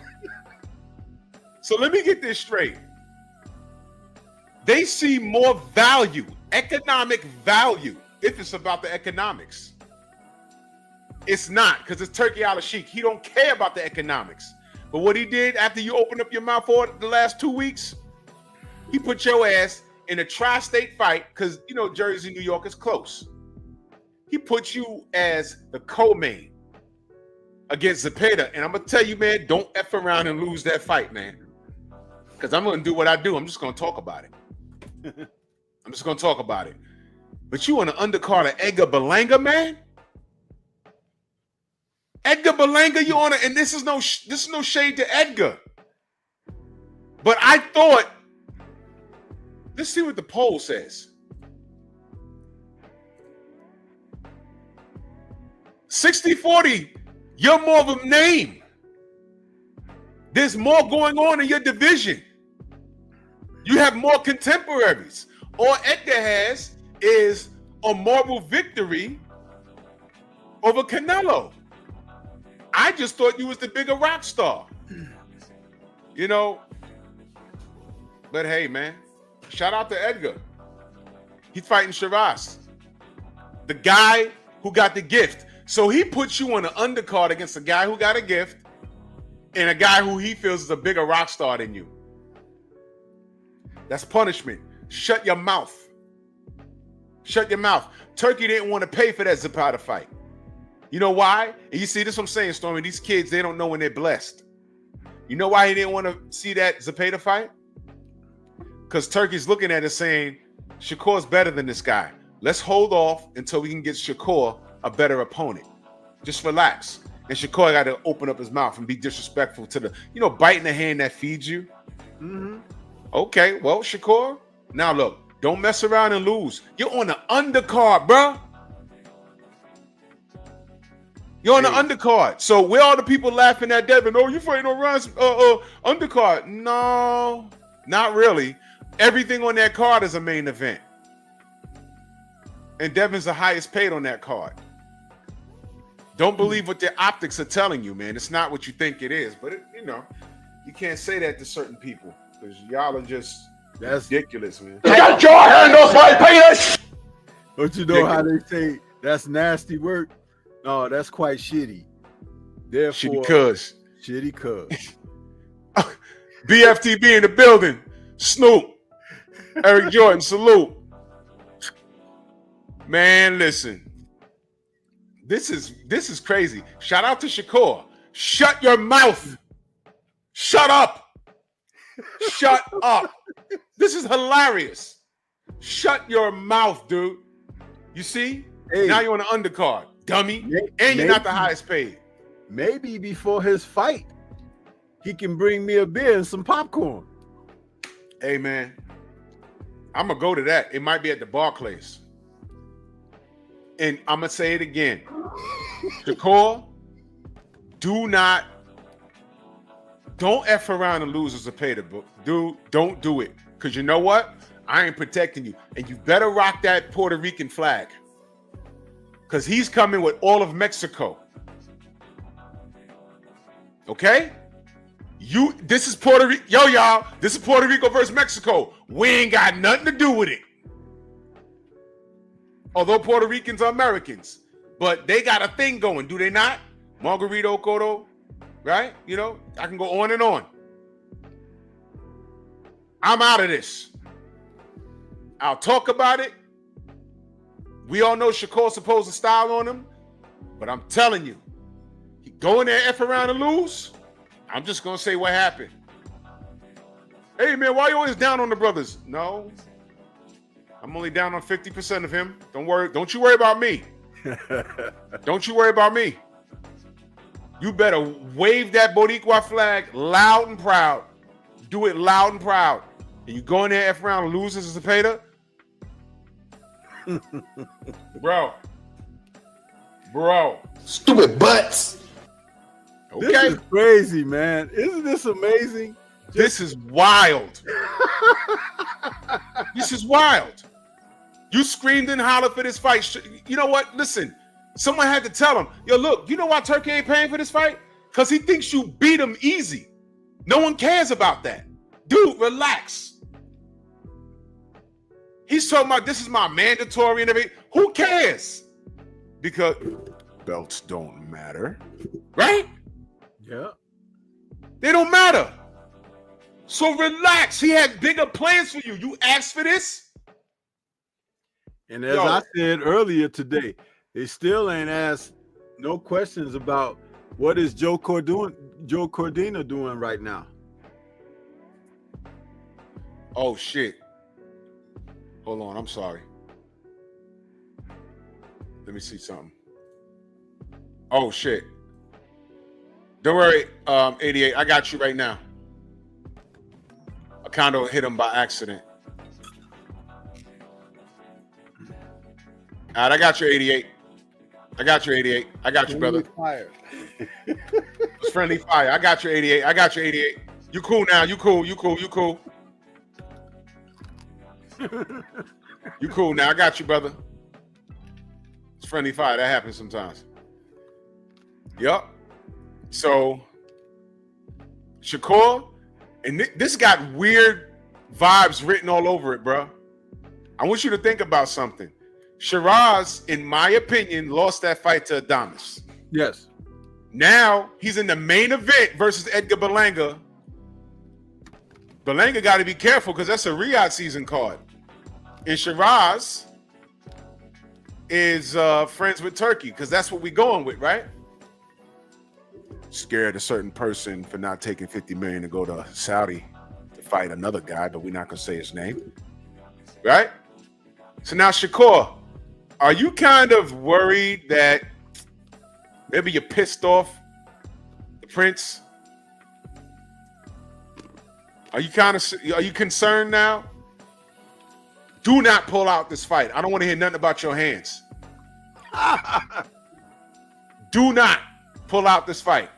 So let me get this straight. They see more value, economic value, if it's about the economics. It's not, because it's Turkey Al-Sheikh. He don't care about the economics. But what he did after you opened up your mouth for the last 2 weeks, he put your ass in a tri-state fight, because, you know, Jersey, New York is close. He put you as the co-main against Zepeda. And I'm going to tell you, man, don't F around and lose that fight, man. Because I'm going to do what I do. I'm just going to talk about it. I'm just going to talk about it. But you on the undercard of Edgar Berlanga, man? Edgar Berlanga, you on it, and this is no shade to Edgar. But I thought, let's see what the poll says. 60-40, you're more of a name. There's more going on in your division. You have more contemporaries. All Edgar has is a moral victory over Canelo. I just thought you was the bigger rock star. You know, but hey, man, shout out to Edgar. He's fighting Shiraz, the guy who got the gift. So he puts you on the undercard against a guy who got a gift and a guy who he feels is a bigger rock star than you. That's punishment. Shut your mouth. Shut your mouth. Turkey didn't want to pay for that Zapata fight. You know why? And you see, this is what I'm saying, Stormy. These kids, they don't know when they're blessed. You know why he didn't want to see that Zapata fight? Because Turkey's looking at it saying, Shakur's better than this guy. Let's hold off until we can get Shakur a better opponent. Just relax. And Shakur got to open up his mouth and be disrespectful to the, you know, biting the hand that feeds you. Mm-hmm. Okay, well, Shakur, now look, don't mess around and lose. You're on the undercard, bro. You're on the undercard. So where are the people laughing at Devin? Oh, you fighting on Ryan's undercard. No, not really. Everything on that card is a main event. And Devin's the highest paid on that card. Don't believe what their optics are telling you, man. It's not what you think it is. But, you know, you can't say that to certain people because y'all are just ridiculous, man. Get your hand off my penis! But you know how they say that's nasty work? No, that's quite shitty. Therefore, shitty cuz. BFTB in the building. Snoop. Eric Jordan, salute. Man, listen. This is crazy. Shout out to Shakur. Shut your mouth. Shut up. Shut up. This is hilarious. Shut your mouth, dude. You see? Hey, now you're on the undercard, dummy. And you're not the highest paid. Maybe before his fight, he can bring me a beer and some popcorn. Hey, man. I'm going to go to that. It might be at the Barclays. And I'm going to say it again. Shakur, don't F around and lose as a pay book. Dude, don't do it. Because you know what? I ain't protecting you. And you better rock that Puerto Rican flag. Because he's coming with all of Mexico. Okay? This is Puerto Rico. Yo, y'all, this is Puerto Rico versus Mexico. We ain't got nothing to do with it. Although Puerto Ricans are Americans. But they got a thing going, do they not? Margarito Cotto, right? You know, I can go on and on. I'm out of this. I'll talk about it. We all know Shakur's supposed to style on him, but I'm telling you, he go in there, F around and lose. I'm just gonna say what happened. Hey man, why you always down on the brothers? No, I'm only down on 50% of him. Don't you worry about me. Don't you worry about me. You better wave that Boricua flag loud and proud. Do it loud and proud. And you go in there, F around and lose as a Zepeda? Bro. Stupid butts. Okay. This is crazy, man. Isn't this amazing? This is wild. This is wild. You screamed and hollered for this fight. You know what? Listen, someone had to tell him, yo, look, you know why Turkey ain't paying for this fight? Because he thinks you beat him easy. No one cares about that. Dude, relax. He's talking about this is my mandatory and everything. Who cares? Because belts don't matter, right? Yeah. They don't matter. So relax. He had bigger plans for you. You asked for this? And as I said earlier today, they still ain't asked no questions about what is Joe Cordina doing right now. Oh, shit. Hold on. I'm sorry. Let me see something. Oh, shit. Don't worry, 88. I got you right now. I kind of hit him by accident. All right, I got you, 88. I got you, 88. I got you, brother. Fire. It's friendly fire. I got you, 88. I got you, 88. You cool now. You cool. You cool now. I got you, brother. It's friendly fire. That happens sometimes. Yup. So, Shakur, and this got weird vibes written all over it, bro. I want you to think about something. Shiraz, in my opinion, lost that fight to Adames. Yes. Now he's in the main event versus Edgar Berlanga. Berlanga got to be careful because that's a Riyadh season card. And Shiraz is friends with Turkey because that's what we're going with, right? Scared a certain person for not taking $50 million to go to Saudi to fight another guy, but we're not going to say his name. Right? So now, Shakur, are you kind of worried that maybe you're pissed off the Prince? Are you concerned now? Do not pull out this fight. I don't want to hear nothing about your hands. Do not pull out this fight.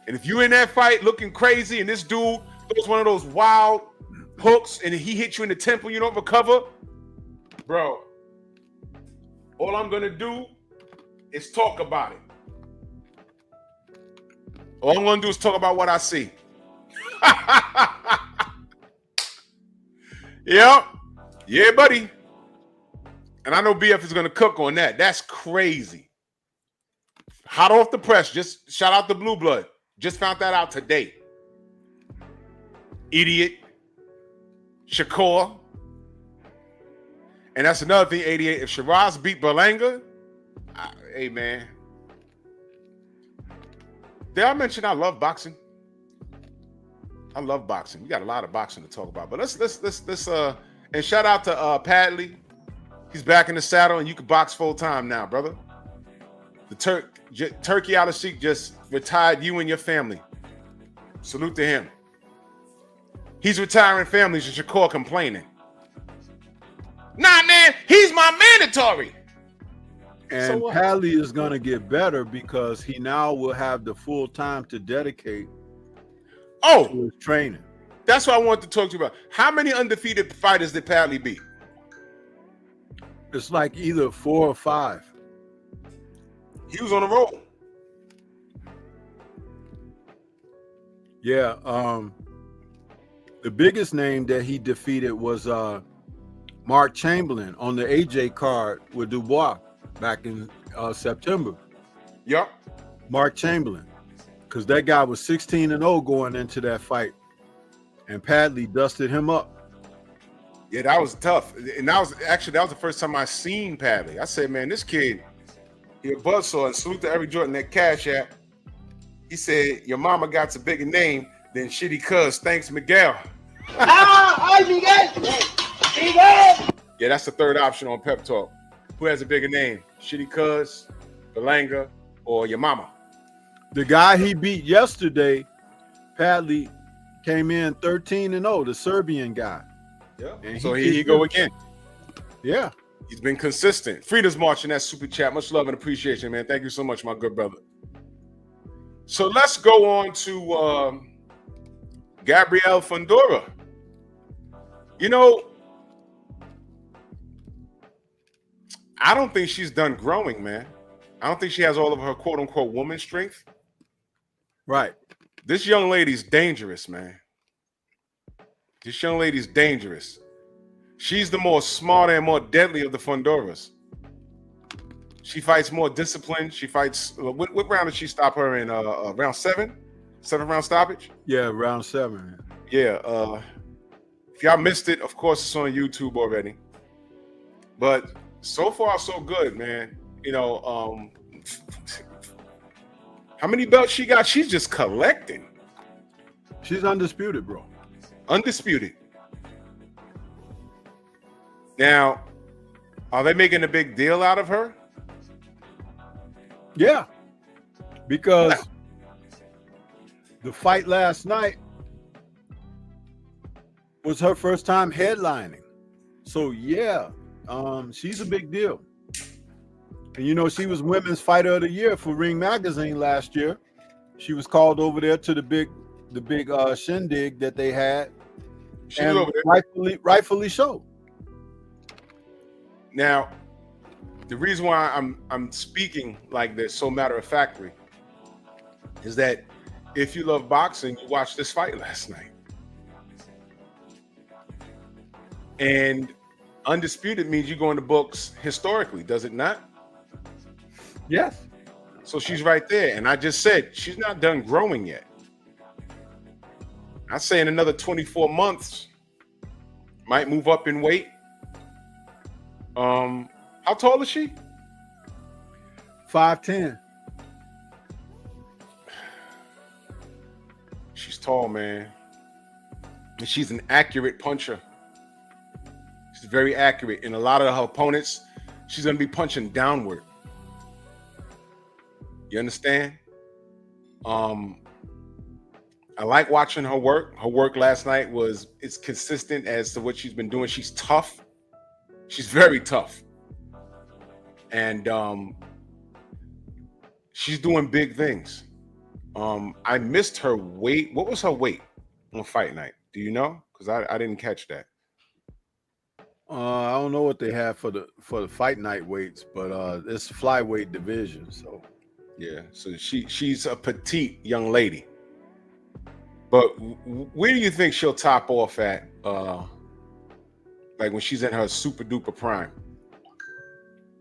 And if you in that fight looking crazy and this dude throws one of those wild hooks and he hits you in the temple, you don't recover, bro, all I'm going to do is talk about it. All I'm going to do is talk about what I see. Yep. Yeah, buddy. And I know BF is going to cook on that. That's crazy. Hot off the press. Just shout out to Blue Blood. Just found that out today. Idiot. Shakur. And that's another thing, 88. If Shiraz beat Berlanga, hey, man. Did I mention I love boxing? I love boxing. We got a lot of boxing to talk about. But let's and shout out to Padley. He's back in the saddle and you can box full time now, brother. The Turkey Al Sheikh just retired you and your family. Salute to him. He's retiring families and Shakur complaining. Nah, man, he's my mandatory. And so Padley is going to get better because he now will have the full time to dedicate to his training. That's what I wanted to talk to you about. How many undefeated fighters did Padley beat? It's like either 4 or 5. He was on a roll. Yeah. The biggest name that he defeated was Mark Chamberlain on the AJ card with Dubois back in September. Yep. Mark Chamberlain. Because that guy was 16-0 going into that fight. And Padley dusted him up. Yeah, that was tough. And that was the first time I seen Padley. I said, man, this kid, he a buzzsaw, and salute to every Jordan that Cash App. He said, your mama got a bigger name than Shitty Cuz. Thanks, Miguel. Yeah, that's the third option on Pep Talk. Who has a bigger name? Shitty Cuz, Belanga, or your mama? The guy he beat yesterday, Padley, came in 13-0, the Serbian guy. Yeah. And So he go again. Yeah. He's been consistent. Frida's marching that super chat. Much love and appreciation, man. Thank you so much, my good brother. So let's go on to Gabrielle Fundora. You know, I don't think she's done growing, man. I don't think she has all of her quote unquote woman strength. Right. This young lady's dangerous, man. This young lady's dangerous. She's the more smarter and more deadly of the Fundoras. She fights more disciplined. She fights. What round did she stop her in? Round 7? 7 round stoppage? Yeah, round 7. Yeah. If y'all missed it, of course, it's on YouTube already. But so far, so good, man. You know, how many belts she got? She's just collecting. She's undisputed, bro. Undisputed. Now, are they making a big deal out of her? Yeah. Because the fight last night was her first time headlining. So, yeah, she's a big deal. And, you know, she was Women's Fighter of the Year for Ring Magazine last year. She was called over there to the big shindig that they had. She was over there. Rightfully so. Now, the reason why I'm speaking like this, so matter of factly, is that if you love boxing, you watched this fight last night. And undisputed means you go in the books historically, does it not? Yes. So she's right there. And I just said she's not done growing yet. I say in another 24 months, might move up in weight. How tall is she? 5'10". She's tall, man. And she's an accurate puncher. She's very accurate. And a lot of her opponents, she's going to be punching downward. You understand? I like watching her work. Her work last night it's consistent as to what she's been doing. She's tough. She's very tough. And she's doing big things. I missed her weight. What was her weight on fight night? Do you know? Because I didn't catch that. I don't know what they have for the fight night weights, but it's flyweight division. So yeah, so she's a petite young lady. But where do you think she'll top off at? Like when she's in her super duper prime?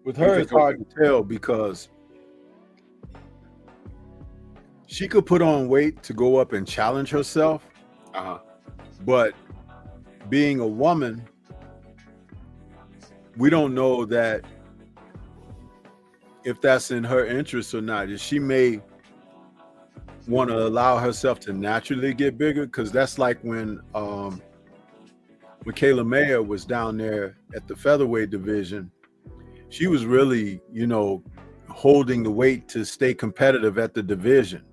With her, it's hard to tell because she could put on weight to go up and challenge herself. But being a woman, we don't know that if that's in her interest or not. She may want to allow herself to naturally get bigger, because that's like when Kayla Mayer was down there at the featherweight division. She was really, holding the weight to stay competitive at the division.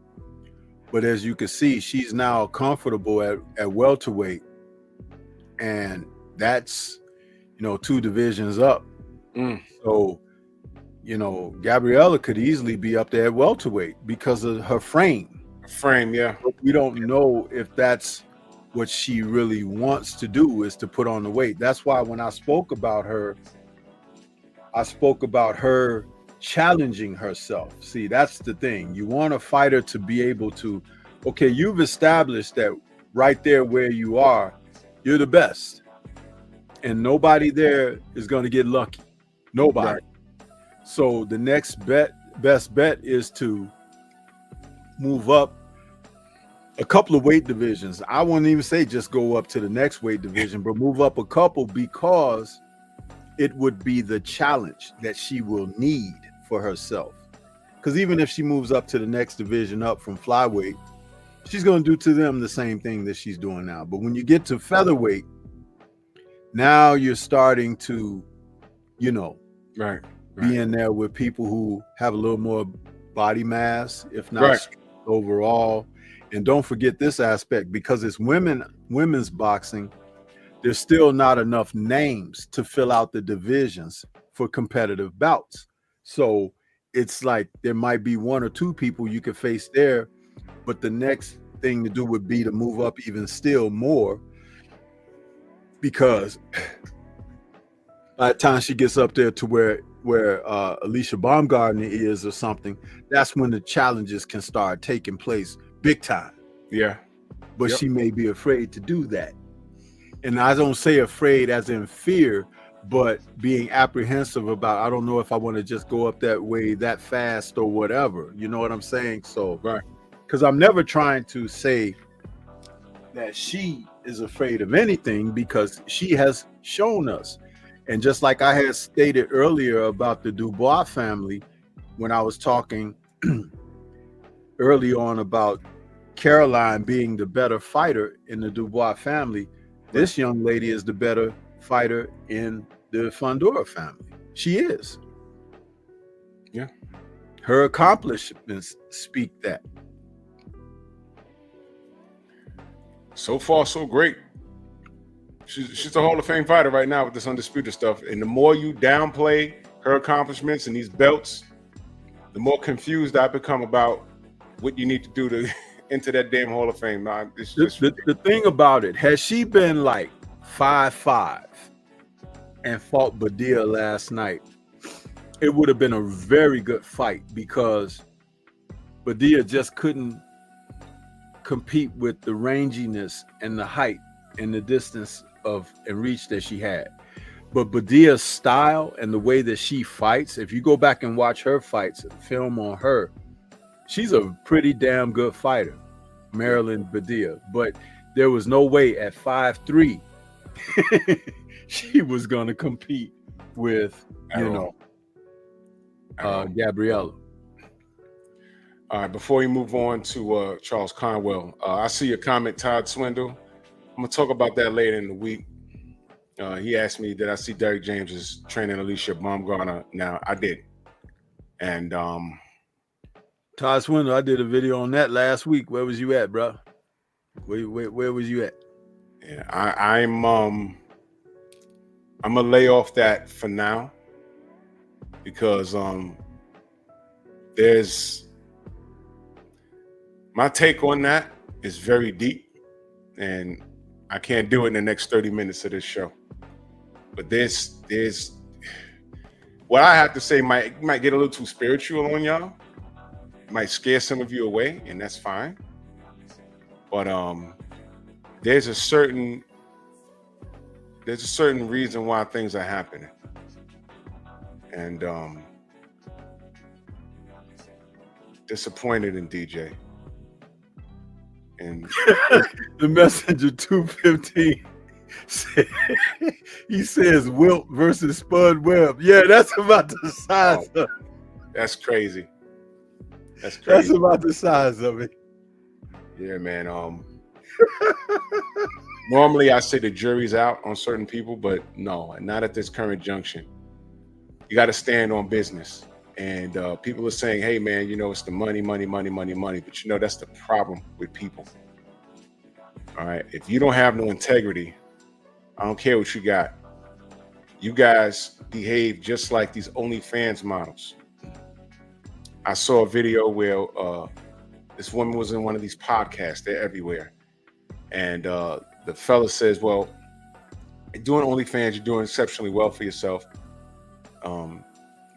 But as you can see, she's now comfortable at welterweight. And that's, 2 divisions up. So, Gabriella could easily be up there at welterweight because of her frame. Yeah. But we don't know if that's what she really wants to do, is to put on the weight. That's why when I spoke about her challenging herself. See, that's the thing. You want a fighter to be able to, okay, you've established that right there where you are, you're the best. And nobody there is going to get lucky. Nobody. Right. So the next best bet is to move up a couple of weight divisions. I wouldn't even say just go up to the next weight division, but move up a couple, because it would be the challenge that she will need for herself. Because even if she moves up to the next division up from flyweight, she's going to do to them the same thing that she's doing now. But when you get to featherweight, now you're starting to, Right. be in there with people who have a little more body mass, if not overall. And don't forget this aspect, because it's women's boxing, there's still not enough names to fill out the divisions for competitive bouts. So it's like there might be one or two people you could face there, but the next thing to do would be to move up even still more, because by the time she gets up there to where Alicia Baumgartner is or something, that's when the challenges can start taking place big time. Yeah. But she may be afraid to do that. And I don't say afraid as in fear, but being apprehensive about, I don't know if I want to just go up that way that fast or whatever. You know what I'm saying? So, because I'm never trying to say that she is afraid of anything, because she has shown us. And just like I had stated earlier about the Dubois family, when I was talking early on about Caroline being the better fighter in the Dubois family, this young lady is the better fighter in the Fundora family. She is. Yeah. Her accomplishments speak that. So far, so great. She's a Hall of Fame fighter right now with this undisputed stuff. And the more you downplay her accomplishments and these belts, the more confused I become about what you need to do to enter that damn Hall of Fame. Nah, the thing about it, has she been like 5'5" and fought Badia last night, it would have been a very good fight, because Badia just couldn't compete with the ranginess and the height and the distance and reach that she had. But Badia's style and the way that she fights, if you go back and watch her fights, film on her, she's a pretty damn good fighter, Marilyn Badia. But there was no way at 5'3" she was going to compete with, Gabriella. All right, before we move on to Charles Conwell, I see your comment, Todd Swindle. I'm going to talk about that later in the week. He asked me, did I see Derek James is training Alicia Baumgartner? Now, I did. And Todd Swindle, I did a video on that last week. Where was you at, bro? Where was you at? Yeah, I'm gonna lay off that for now, because there's my take on that is very deep, and I can't do it in the next 30 minutes of this show. But there's what I have to say might get a little too spiritual on y'all. Might scare some of you away, and that's fine. But there's a certain reason why things are happening. And disappointed in DJ. And the messenger 215 he says Wilt versus Spud Webb. Yeah, that's about the size of it. That's crazy. That's crazy. That's about the size of it. Yeah, man. Normally I say the jury's out on certain people, but no, not at this current junction. You got to stand on business. And people are saying, hey, man, it's the money. But that's the problem with people. All right. If you don't have no integrity, I don't care what you got. You guys behave just like these OnlyFans models. I saw a video where this woman was in one of these podcasts. They're everywhere. And the fella says, well, doing OnlyFans, you're doing exceptionally well for yourself.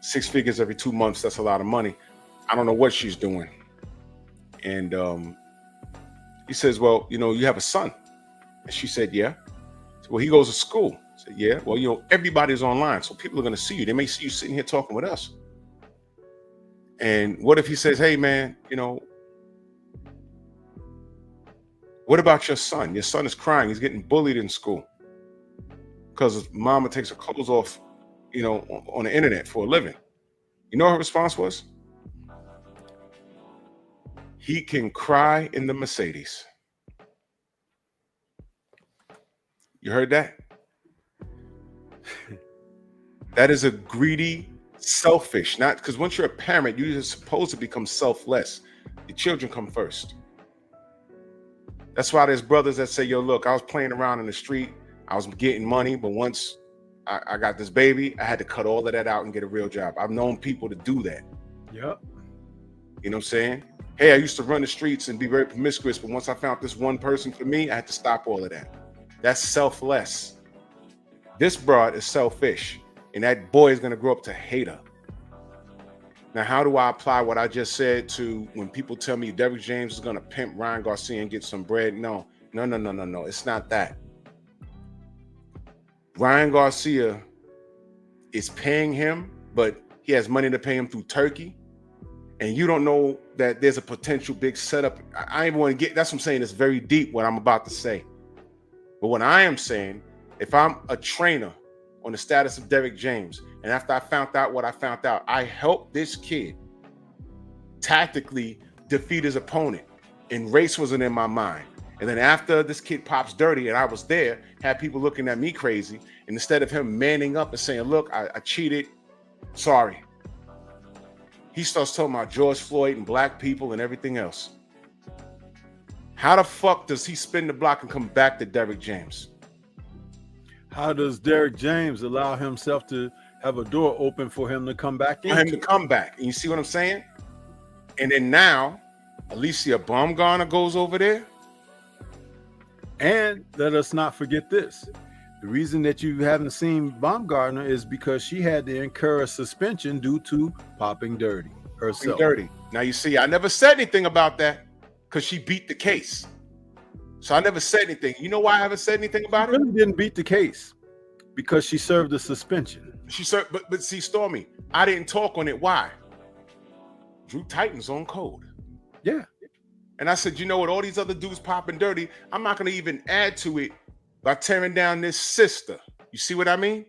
6 figures every 2 months, that's a lot of money. I don't know what she's doing. And he says, well, you have a son. And she said, yeah. So, well, he goes to school. I said, yeah. Well, everybody's online, so people are going to see you. They may see you sitting here talking with us. And what if he says, hey, man, What about your son? Your son is crying. He's getting bullied in school because his mama takes her clothes off, on the internet for a living. You know what her response was? He can cry in the Mercedes. You heard that? That is a greedy, selfish, not because once you're a parent, you're supposed to become selfless. The children come first. That's why there's brothers that say, yo, look, I was playing around in the street. I was getting money, but once I got this baby, I had to cut all of that out and get a real job. I've known people to do that. Yep. You know what I'm saying? Hey, I used to run the streets and be very promiscuous, but once I found this one person for me, I had to stop all of that. That's selfless. This broad is selfish, and that boy is going to grow up to hate her. Now, how do I apply what I just said to when people tell me Derrick James is going to pimp Ryan Garcia and get some bread? No. It's not that. Ryan Garcia is paying him, but he has money to pay him through Turkey. And you don't know that there's a potential big setup. I ain't even want to get, that's what I'm saying. It's very deep what I'm about to say. But what I am saying, if I'm a trainer on the status of Derrick James, and after I found out what I found out, I helped this kid tactically defeat his opponent, and race wasn't in my mind. And then after this kid pops dirty and I was there, had people looking at me crazy, and instead of him manning up and saying, look, I cheated, sorry, he starts talking about George Floyd and black people and everything else. How the fuck does he spin the block and come back to Derrick James? How does Derrick James allow himself to have a door open for him to come back in? For him to come back. And you see what I'm saying? And then now, Alicia Baumgartner goes over there. And let us not forget this. The reason that you haven't seen Baumgartner is because she had to incur a suspension due to popping dirty herself. Dirty. Now you see, I never said anything about that because she beat the case. So I never said anything. You know why I haven't said anything about it? Really didn't beat the case because she served a suspension. She served, but see, Stormy, I didn't talk on it. Why? Drew Titan's on code. Yeah. And I said, you know what? All these other dudes popping dirty, I'm not going to even add to it by tearing down this sister. You see what I mean?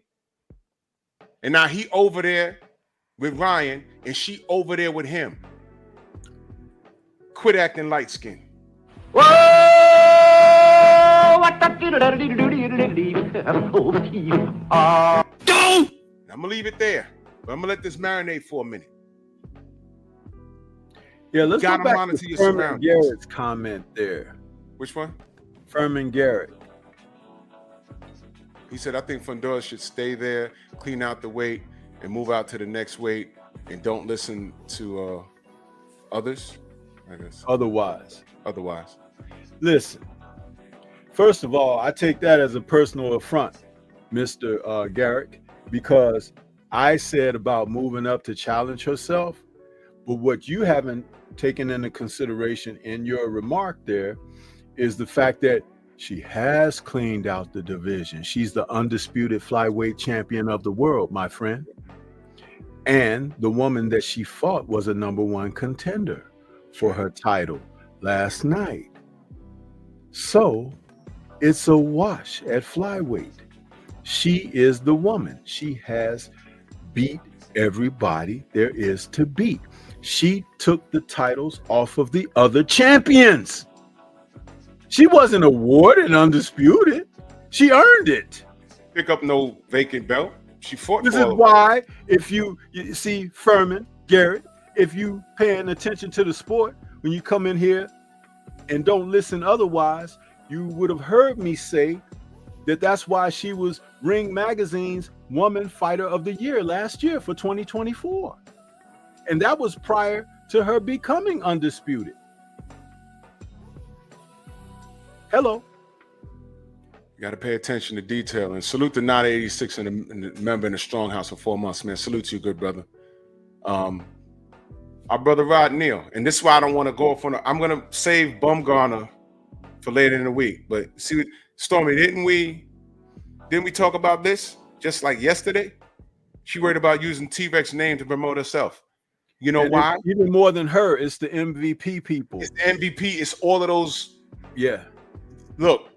And now he over there with Ryan, and she over there with him. Quit acting light skinned. Whoa! What the I'm gonna leave it there, but I'm gonna let this marinate for a minute. Yeah, let's go back monitor to your Furman surroundings. Garrett's comment there. Which one? Furman Garrett. He said, I think Fundora should stay there, clean out the weight, and move out to the next weight, and don't listen to others, I guess. Otherwise. Listen, first of all, I take that as a personal affront, Mr. Garrett, because I said about moving up to challenge herself, but what you haven't taken into consideration in your remark there is the fact that she has cleaned out the division. She's the undisputed flyweight champion of the world, my friend. And the woman that she fought was a #1 contender for her title last night. So it's a wash at flyweight. She is the woman. She has beat everybody there is to beat. She took the titles off of the other champions. She wasn't awarded undisputed. She earned it. pick up no vacant belt. She fought. This is why, if you see Furman Garrett, if you paying attention to the sport, when you come in here and don't listen otherwise, you would have heard me say that that's why she was Ring Magazine's Woman Fighter of the Year last year for 2024. And that was prior to her becoming undisputed. Hello. You got to pay attention to detail. And salute the Nada 86 and the member in the Strong House for 4 months, man. Salute to you, good brother. Our brother Rod Neal. And this is why I don't want to go off on I'm going to save Bumgarner for later in the week. But see, Stormy, didn't we talk about this just like yesterday? She worried about using T-Rex's name to promote herself. You know why? Even more than her, it's the MVP people. It's the MVP. It's all of those. Yeah. Look,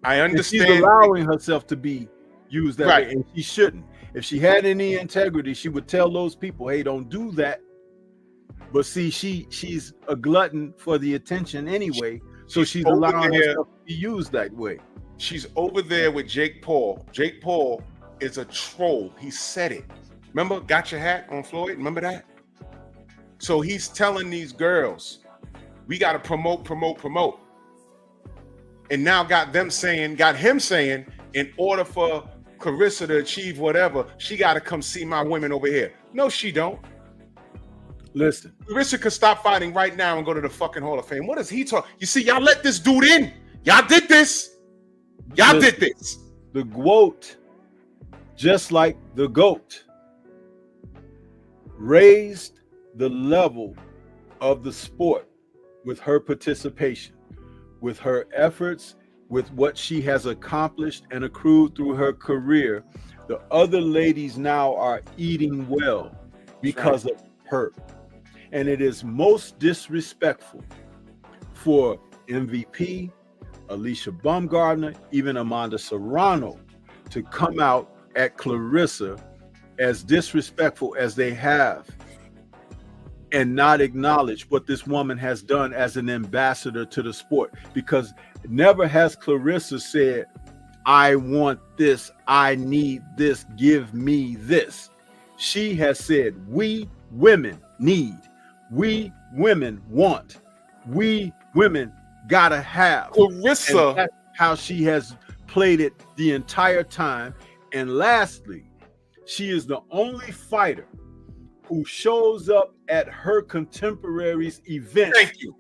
I And understand. she's allowing herself to be used that Right. way, and she shouldn't. If she had any integrity, she would tell those people, "Hey, don't do that." But see, she's a glutton for the attention anyway, so she's over allowing there. herself to be used that way. She's over there with Jake Paul. Jake Paul is a troll. He said it. Remember, got your hat on Floyd? Remember that? So he's telling these girls, we got to promote. And now got him saying, in order for Clarissa to achieve whatever, she got to come see my women over here. No, she don't. Listen, Clarissa could stop fighting right now and go to the fucking Hall of Fame. What is he talking? You see, y'all let this dude in. Y'all did this. Y'all did this. The GOAT, just like the GOAT, raised the level of the sport with her participation, with her efforts, with what she has accomplished and accrued through her career. The other ladies now are eating well because of her. And it is most disrespectful for MVP, Alicia Baumgardner, even Amanda Serrano to come out at Clarissa as disrespectful as they have and not acknowledge what this woman has done as an ambassador to the sport. Because never has Clarissa said, I want this, I need this, give me this. She has said, we women need, we women want, we women gotta have. Clarissa. And that's how she has played it the entire time. And lastly, she is the only fighter who shows up at her contemporaries' events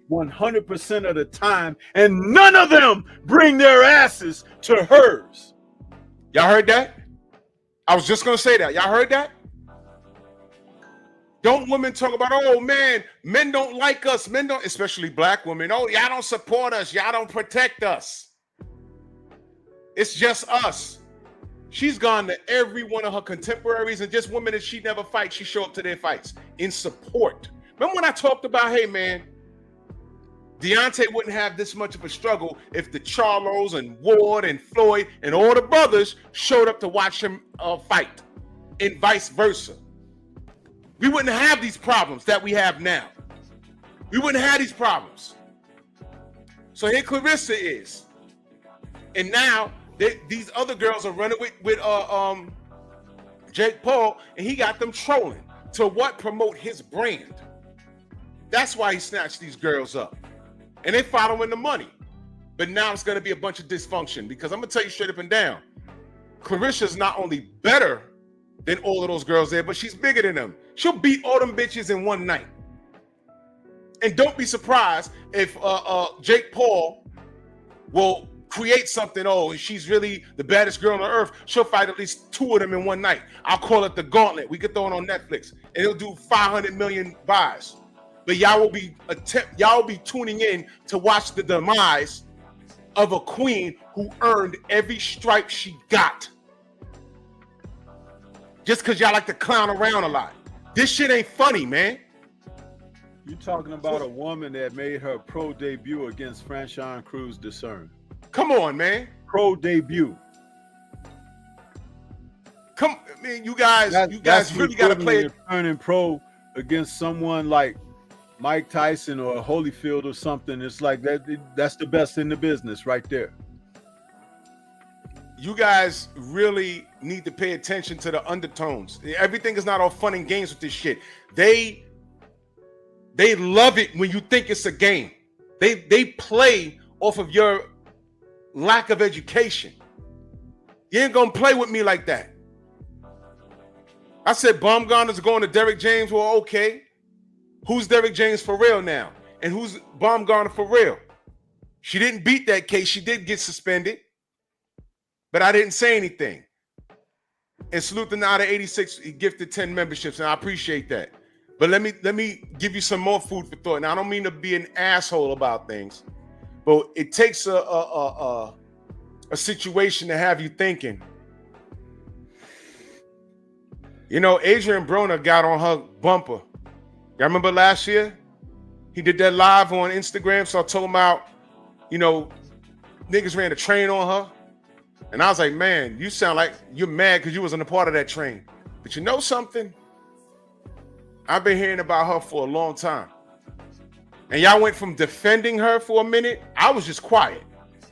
100% of the time, and none of them bring their asses to hers. Y'all heard that? I was just gonna say that. Y'all heard that? Don't women talk about, oh man, men don't like us, men don't, especially black women. Oh, y'all don't support us, y'all don't protect us. It's just us. She's gone to every one of her contemporaries and just women that she never fights, she show up to their fights in support. Remember when I talked about, hey man, Deontay wouldn't have this much of a struggle if the Charlos and Ward and Floyd and all the brothers showed up to watch him fight, and vice versa. We wouldn't have these problems that we have now. We wouldn't have these problems. So here Clarissa is, and now these other girls are running with Jake Paul, and he got them trolling to what? Promote his brand. That's why he snatched these girls up, and they following the money. But now it's going to be a bunch of dysfunction, because I'm going to tell you straight up and down, Clarissa's not only better than all of those girls there, but she's bigger than them. She'll beat all them bitches in one night. And don't be surprised if Jake Paul will create something. Oh, she's really the baddest girl on earth. She'll fight at least 2 of them in one night. I'll call it the gauntlet. We could throw it on Netflix, and it'll do 500 million buys. But y'all will be tuning in to watch the demise of a queen who earned every stripe she got. Just because y'all like to clown around a lot. This shit ain't funny, man. You're talking about a woman that made her pro debut against Franchon Cruz Discern. Come on, man. Pro debut. Come, I mean, you guys really got to play it. Turning pro against someone like Mike Tyson or Holyfield or something. It's like that. That's the best in the business right there. You guys really need to pay attention to the undertones. Everything is not all fun and games with this shit. They love it when you think it's a game. They play off of your lack of education. You ain't gonna play with me like that. I said Baumgartner's going to Derrick James. Well, okay. Who's Derrick James for real now? And who's Baumgartner for real? She didn't beat that case. She did get suspended. But I didn't say anything. And salute the out of 86, he gifted 10 memberships, and I appreciate that. But let me give you some more food for thought. Now, I don't mean to be an asshole about things, but it takes a situation to have you thinking. You know, Adrian Broner got on her bumper. Y'all remember last year? He did that live on Instagram, so I told him out, you know, niggas ran a train on her. And I was like, man, you sound like you're mad because you wasn't a part of that train. But you know something? I've been hearing about her for a long time. And y'all went from defending her for a minute. I was just quiet.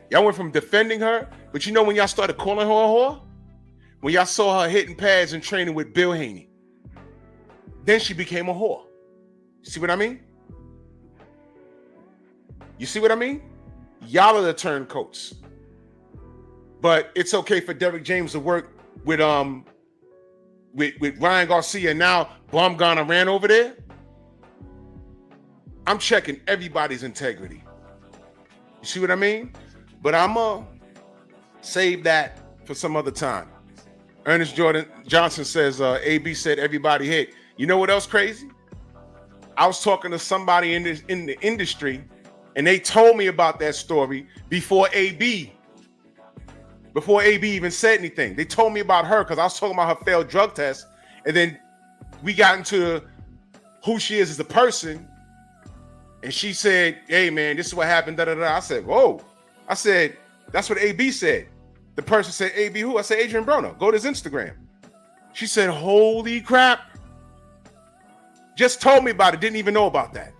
Y'all went from defending her. But you know when y'all started calling her a whore? When y'all saw her hitting pads and training with Bill Haney. Then she became a whore. You see what I mean? You see what I mean? Y'all are the turncoats. But it's okay for Derrick James to work with Ryan Garcia. And now Baumgartner ran over there. I'm checking everybody's integrity. You see what I mean? But I'm going to save that for some other time. Ernest Johnson says, AB said everybody hit. You know what else crazy? I was talking to somebody in the industry, and they told me about that story before AB even said anything. They told me about her because I was talking about her failed drug test, and then we got into who she is as a person, and she said, hey, man, this is what happened, da-da-da. I said, whoa. I said, that's what AB said. The person said, AB who? I said, Adrian Broner. Go to his Instagram. She said, holy crap. Just told me about it. Didn't even know about that.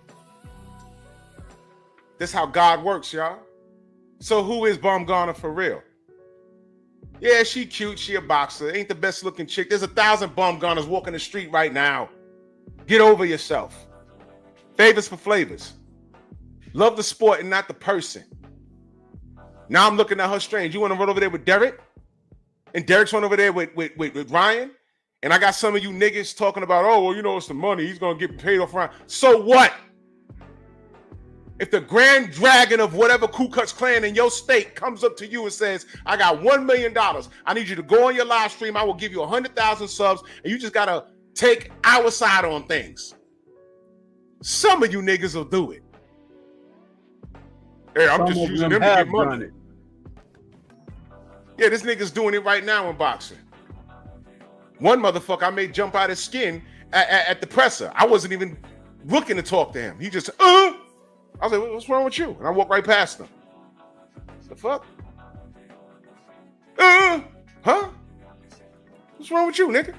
That's how God works, y'all. So who is Baumgartner for real? Yeah, she cute. She a boxer. Ain't the best looking chick. There's 1,000 Baumgartners walking the street right now. Get over yourself. Favors for flavors. Love the sport and not the person. Now I'm looking at her strange. You want to run over there with Derrick? And Derrick's run over there with Ryan? And I got some of you niggas talking about, oh, well, you know, it's the money. He's going to get paid off Ryan. So what? If the grand dragon of whatever Ku Klux Klan in your state comes up to you and says, I got $1 million. I need you to go on your live stream. I will give you 100,000 subs. And you just got to take our side on things. Some of you niggas will do it. Hey, I'm just using them to get money. Yeah, this nigga's doing it right now in boxing. One motherfucker I made jump out his skin at the presser. I wasn't even looking to talk to him. He just, I was like, what's wrong with you? And I walked right past him. The fuck? Huh? What's wrong with you, nigga?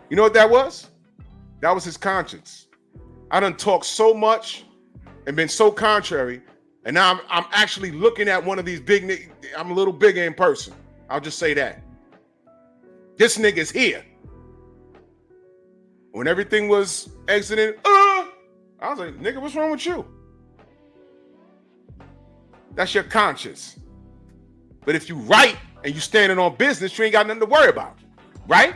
You know what that was? That was his conscience. I done talked so much and been so contrary, and now I'm actually looking at one of these big niggas. I'm a little bigger in person. I'll just say that. This nigga's here. When everything was exiting, I was like, nigga, what's wrong with you? That's your conscience. But if you right and you standing on business, you ain't got nothing to worry about. Right?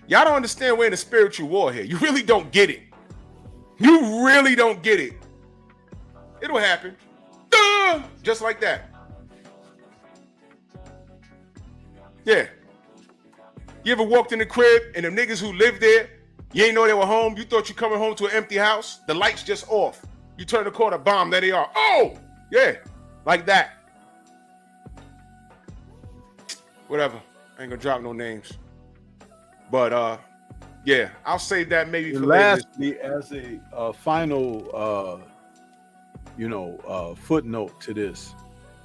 Y'all don't understand we're in a spiritual war here. You really don't get it. You really don't get it. It'll happen. Just like that. Yeah. You ever walked in the crib and the niggas who lived there, you ain't know they were home. You thought you coming home to an empty house. The lights just off. You turn the corner, bomb, there they are. Oh, yeah, like that. Whatever. I ain't gonna drop no names. But yeah, I'll save that maybe for lastly as a final footnote to this.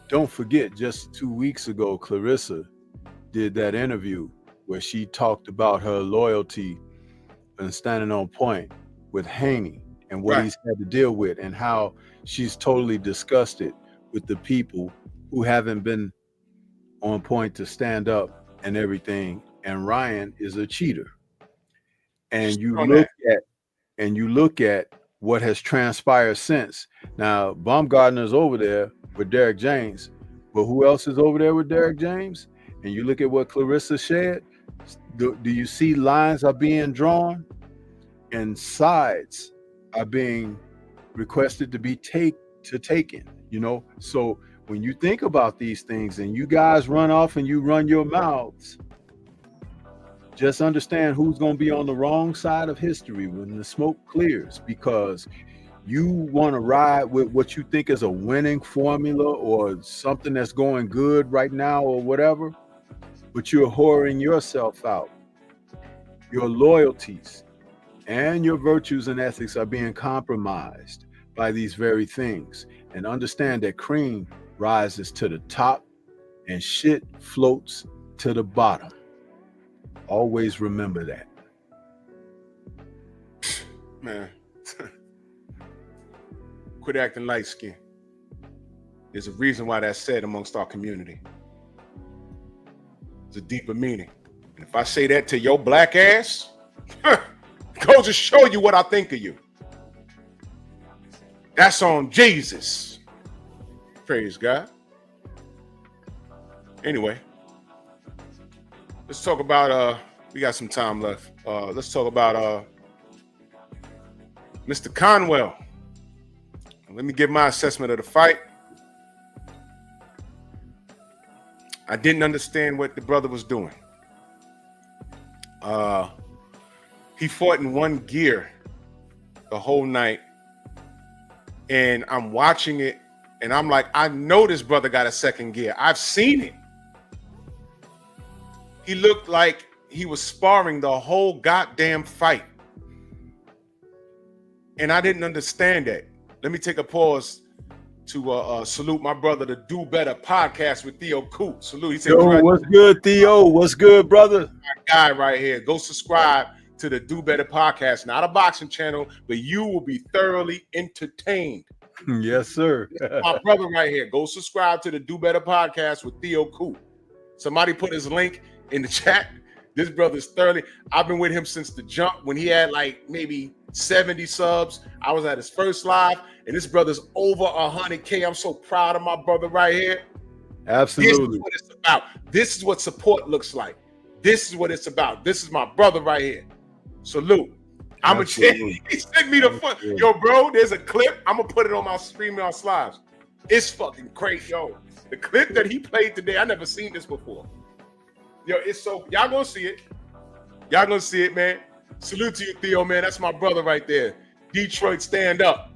Don't forget, just 2 weeks ago, Clarissa did that interview where she talked about her loyalty and standing on point with Haney and what he's had to deal with, and how she's totally disgusted with the people who haven't been on point to stand up and everything. And Ryan is a cheater. And you look at what has transpired since. Now, Baumgartner's over there with Derrick James, but who else is over there with Derrick James? And you look at what Clarissa shared. Do you see lines are being drawn and sides are being requested to be taken, you know? So when you think about these things and you guys run off and you run your mouths, just understand who's going to be on the wrong side of history when the smoke clears, because you want to ride with what you think is a winning formula or something that's going good right now or whatever, but you're whoring yourself out. Your loyalties and your virtues and ethics are being compromised by these very things. And understand that cream rises to the top and shit floats to the bottom. Always remember that. Man. Quit acting light skin. There's a reason why that's said amongst our community. There's a deeper meaning. And if I say that to your black ass, go to show you what I think of you. That's on Jesus. Praise God. Anyway, let's talk about we got some time left. Let's talk about Mr. Conwell. Let me give my assessment of the fight. I didn't understand what the brother was doing. He fought in one gear the whole night. And I'm watching it, and I'm like, I know this brother got a second gear. I've seen it. He looked like he was sparring the whole goddamn fight. And I didn't understand that. Let me take a pause to salute my brother, the Do Better podcast with Theo Coop. Salute. He said, Yo, what's good, Theo? What's good, brother? My guy right here. Go subscribe to the Do Better podcast, not a boxing channel, but you will be thoroughly entertained. Yes, sir. My brother right here. Go subscribe to the Do Better podcast with Theo Coop. Somebody put his link in the chat. This brother's thoroughly. I've been with him since the jump when he had like maybe 70 subs. I was at his first live, and this brother's over 100K. I'm so proud of my brother right here. Absolutely. This is what it's about. This is what support looks like. This is what it's about. This is my brother right here. Salute. I'm a He sent me the fun. Yo, bro, there's a clip. I'm gonna put it on my stream on slides. It's fucking crazy, yo. The clip that he played today, I never seen this before. Yo, it's so y'all gonna see it. Y'all gonna see it, man. Salute to you, Theo, man. That's my brother right there. Detroit, stand up.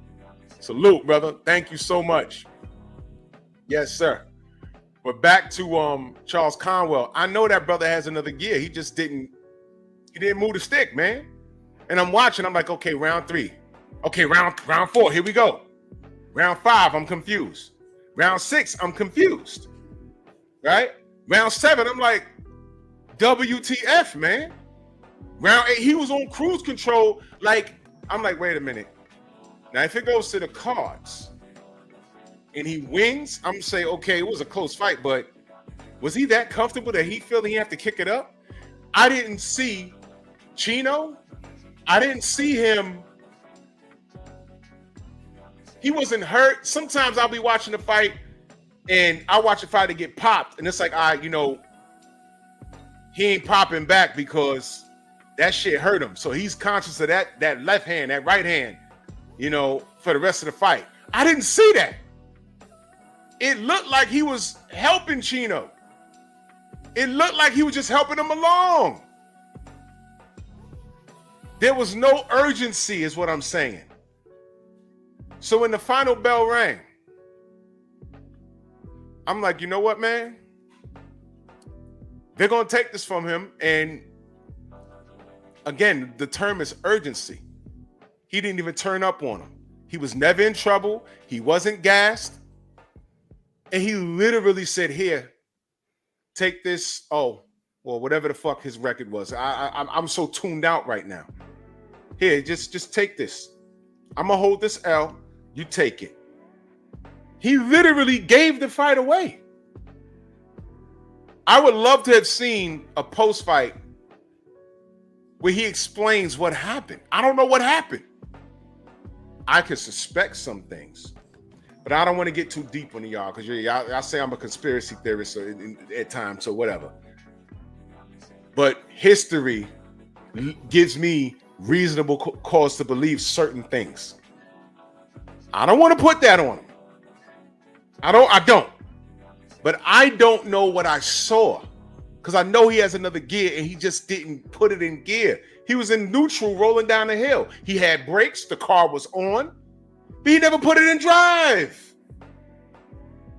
Salute, brother. Thank you so much. Yes, sir. But back to Charles Conwell. I know that brother has another gear. He just didn't move the stick, man. And I'm watching. I'm like, okay, round 3. Okay, round 4. Here we go. Round 5, I'm confused. Round 6, I'm confused. Right? Round 7, I'm like, WTF, man. Round 8, he was on cruise control. Like, I'm like, wait a minute. Now, if it goes to the cards and he wins, I'm gonna say, okay, it was a close fight, but was he that comfortable that he felt he had to kick it up? I didn't see Chino. I didn't see him. He wasn't hurt. Sometimes I'll be watching the fight and I watch a fighter get popped, and it's like, he ain't popping back because that shit hurt him. So he's conscious of that left hand, that right hand, for the rest of the fight. I didn't see that. It looked like he was helping Chino. It looked like he was just helping him along. There was no urgency, is what I'm saying. So when the final bell rang, I'm like, you know what, man? They're going to take this from him. And again, the term is urgency. He didn't even turn up on him. He was never in trouble. He wasn't gassed. And he literally said, here, take this. Oh, well, whatever the fuck his record was. I'm so tuned out right now. Here, just take this. I'm going to hold this L. You take it. He literally gave the fight away. I would love to have seen a post-fight where he explains what happened. I don't know what happened. I could suspect some things, but I don't want to get too deep into y'all because y'all say I'm a conspiracy theorist at times, so whatever. But history gives me reasonable cause to believe certain things. I don't want to put that on him. I don't. But I don't know what I saw because I know he has another gear and he just didn't put it in gear. He was in neutral rolling down the hill. He had brakes. The car was on, but he never put it in drive.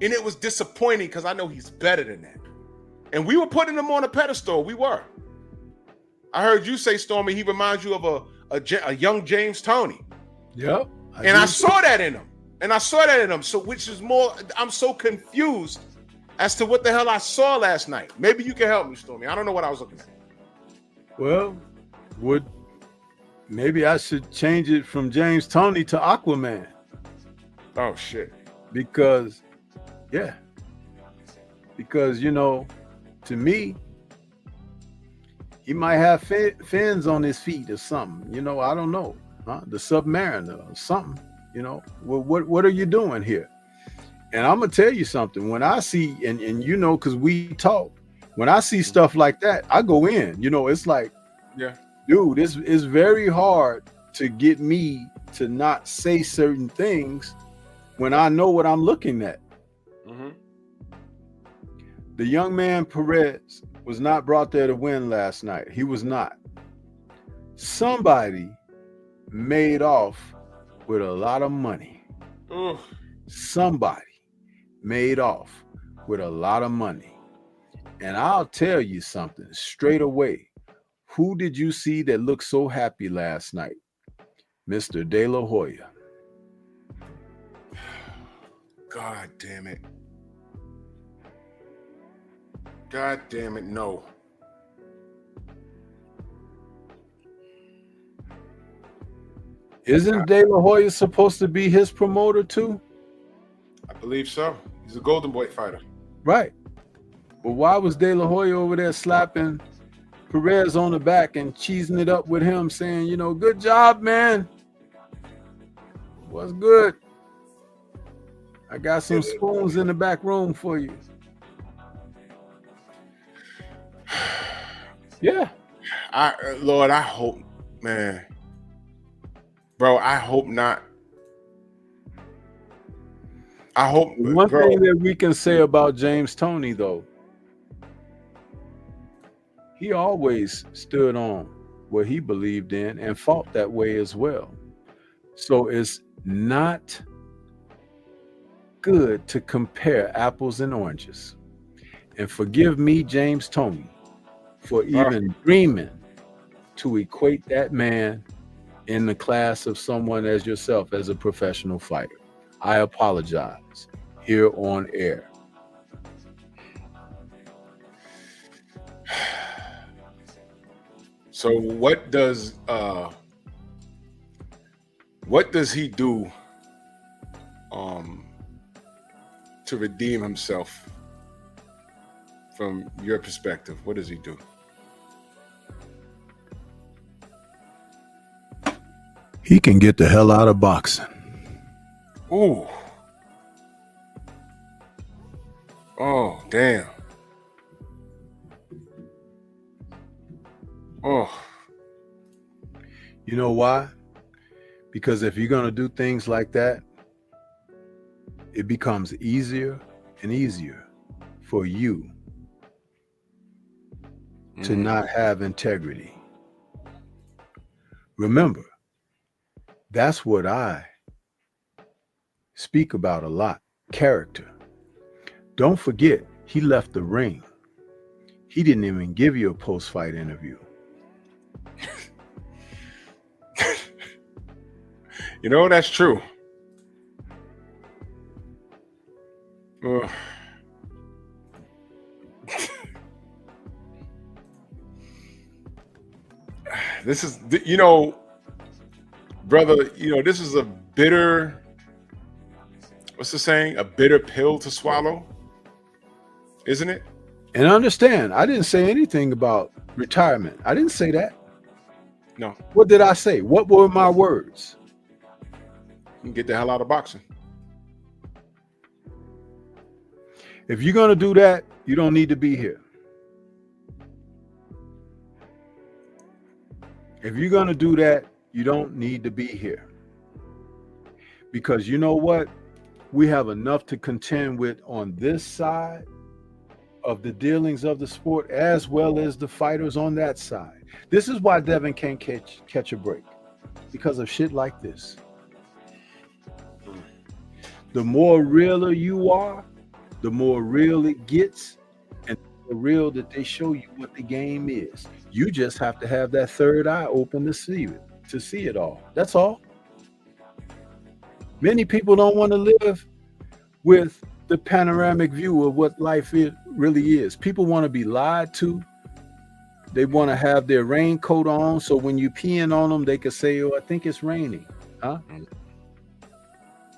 And it was disappointing because I know he's better than that. And we were putting him on a pedestal. We were. I heard you say, Stormy, he reminds you of a young James Toney. Yep. I saw that in him. So which is more, I'm so confused as to what the hell I saw last night. Maybe you can help me, Stormy. I don't know what I was looking at. Well, maybe I should change it from James Toney to Aquaman. Oh shit. Because to me, he might have fins on his feet or something. I don't know. The Submariner or something. What are you doing here? And I'm gonna tell you something. When I see, and because we talk, when I see stuff like that, I go in. It's like, yeah, dude, it's very hard to get me to not say certain things when I know what I'm looking at. Mm-hmm. The young man Perez was not brought there to win last night. He was not. Somebody made off with a lot of money. Ooh. Somebody made off with a lot of money. And I'll tell you something straight away. Who did you see that looked so happy last night? Mr. De La Hoya. God damn it. God damn it, no. Isn't De La Hoya supposed to be his promoter too? I believe so. He's a Golden Boy fighter. Right. But why was De La Hoya over there slapping Perez on the back and cheesing it up with him, saying, good job, man. What's good? I got some spoons in the back room for you. Yeah. Lord, I hope, man. Bro, I hope not. I hope. One thing that we can say about James Toney, though, he always stood on what he believed in and fought that way as well. So it's not good to compare apples and oranges. And forgive me, James Toney, for even dreaming to equate that man in the class of someone as yourself as a professional fighter. I apologize here on air. So what does he do to redeem himself from your perspective? What does he do? He can get the hell out of boxing. Ooh. Oh, damn. Oh. You know why? Because if you're going to do things like that, it becomes easier and easier for you to not have integrity. Remember, that's what I speak about a lot. Character. Don't forget, he left the ring. He didn't even give you a post-fight interview. You know, that's true. This is, brother, this is a bitter, what's the saying? A bitter pill to swallow, isn't it? And understand, I didn't say anything about retirement. I didn't say that. No. What did I say? What were my words? Get the hell out of boxing. If you're going to do that, you don't need to be here. If you're going to do that, you don't need to be here. Because you know what? We have enough to contend with on this side of the dealings of the sport, as well as the fighters on that side. This is why Devin can't catch a break, because of shit like this. The more realer you are, the more real it gets, and the real that they show you what the game is. You just have to have that third eye open to see it all. That's all. Many people don't want to live with the panoramic view of what life really is. People want to be lied to. They want to have their raincoat on, so when you peeing on them, they can say, "Oh, I think it's raining," huh?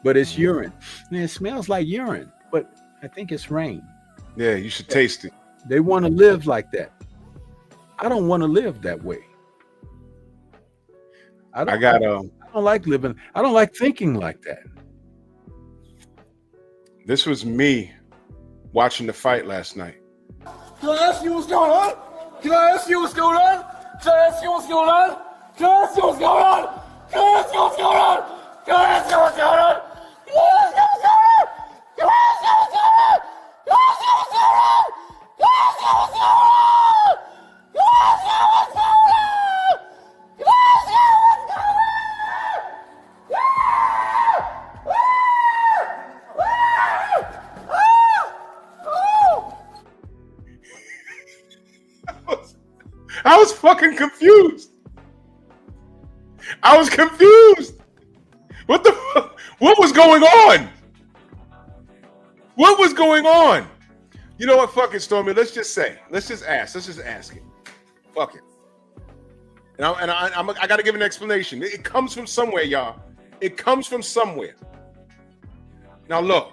But it's urine. And it smells like urine, but I think it's rain. Yeah, you should taste it. They want to live like that. I don't want to live that way. I don't like living. I don't like thinking like that. This was me watching the fight last night. Can I ask you what's going on? Can I ask you what's going on? Can I ask you what's going on? Can I ask you what's going on? Can I ask you what's going on? Can I ask you what's going on? Can I ask you what's going on? Can I ask you what's going on? Can I ask you what's going on? Can I ask you what's going on? Can I ask you what's going on? Can I ask you what's going on? I was fucking confused. I was confused. What the fuck? What was going on? What was going on? You know what? Fuck it, Stormy. Let's just ask it. Fuck it. And I got to give an explanation. It comes from somewhere, y'all. It comes from somewhere. Now look.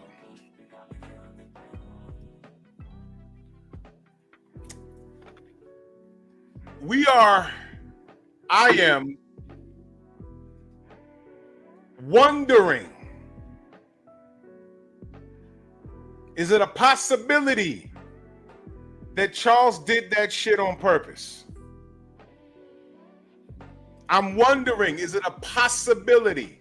I am wondering, is it a possibility that Charles did that shit on purpose? I'm wondering, is it a possibility?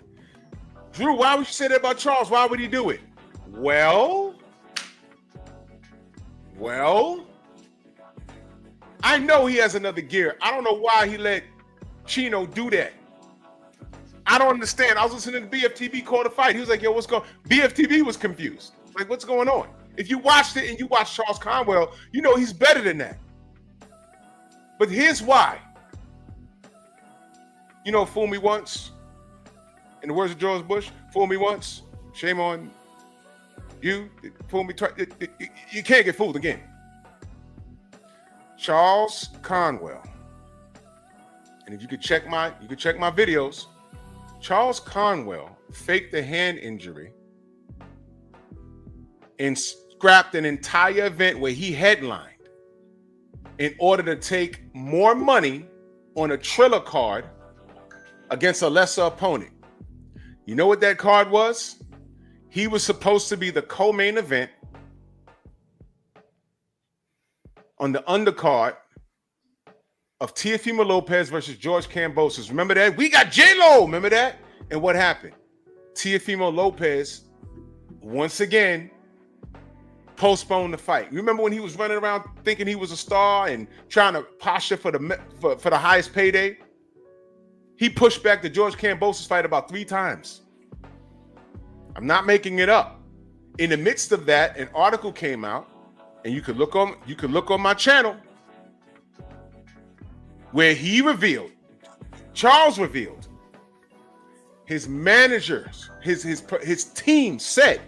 Drew, why would you say that about Charles? Why would he do it? Well, I know he has another gear. I don't know why he let Chino do that. I don't understand. I was listening to BFTB call the fight. He was like, yo, what's going on? BFTB was confused. Like, what's going on? If you watched it and you watched Charles Conwell, you know he's better than that. But here's why. You know, fool me once. In the words of George Bush, fool me once, shame on you. Fool me twice. You can't get fooled again. Charles Conwell, and if you could check my videos, Charles Conwell faked a hand injury and scrapped an entire event where he headlined in order to take more money on a Triller card against a lesser opponent. You know what that card was? He was supposed to be the co-main event on the undercard of Teofimo Lopez versus George Kambosos. Remember that? We got J-Lo. Remember that? And what happened? Teofimo Lopez, once again, postponed the fight. Remember when he was running around thinking he was a star and trying to posture for the highest payday? He pushed back the George Kambosos fight about 3 times. I'm not making it up. In the midst of that, an article came out, and you could look on my channel, where Charles revealed, his managers, his team said,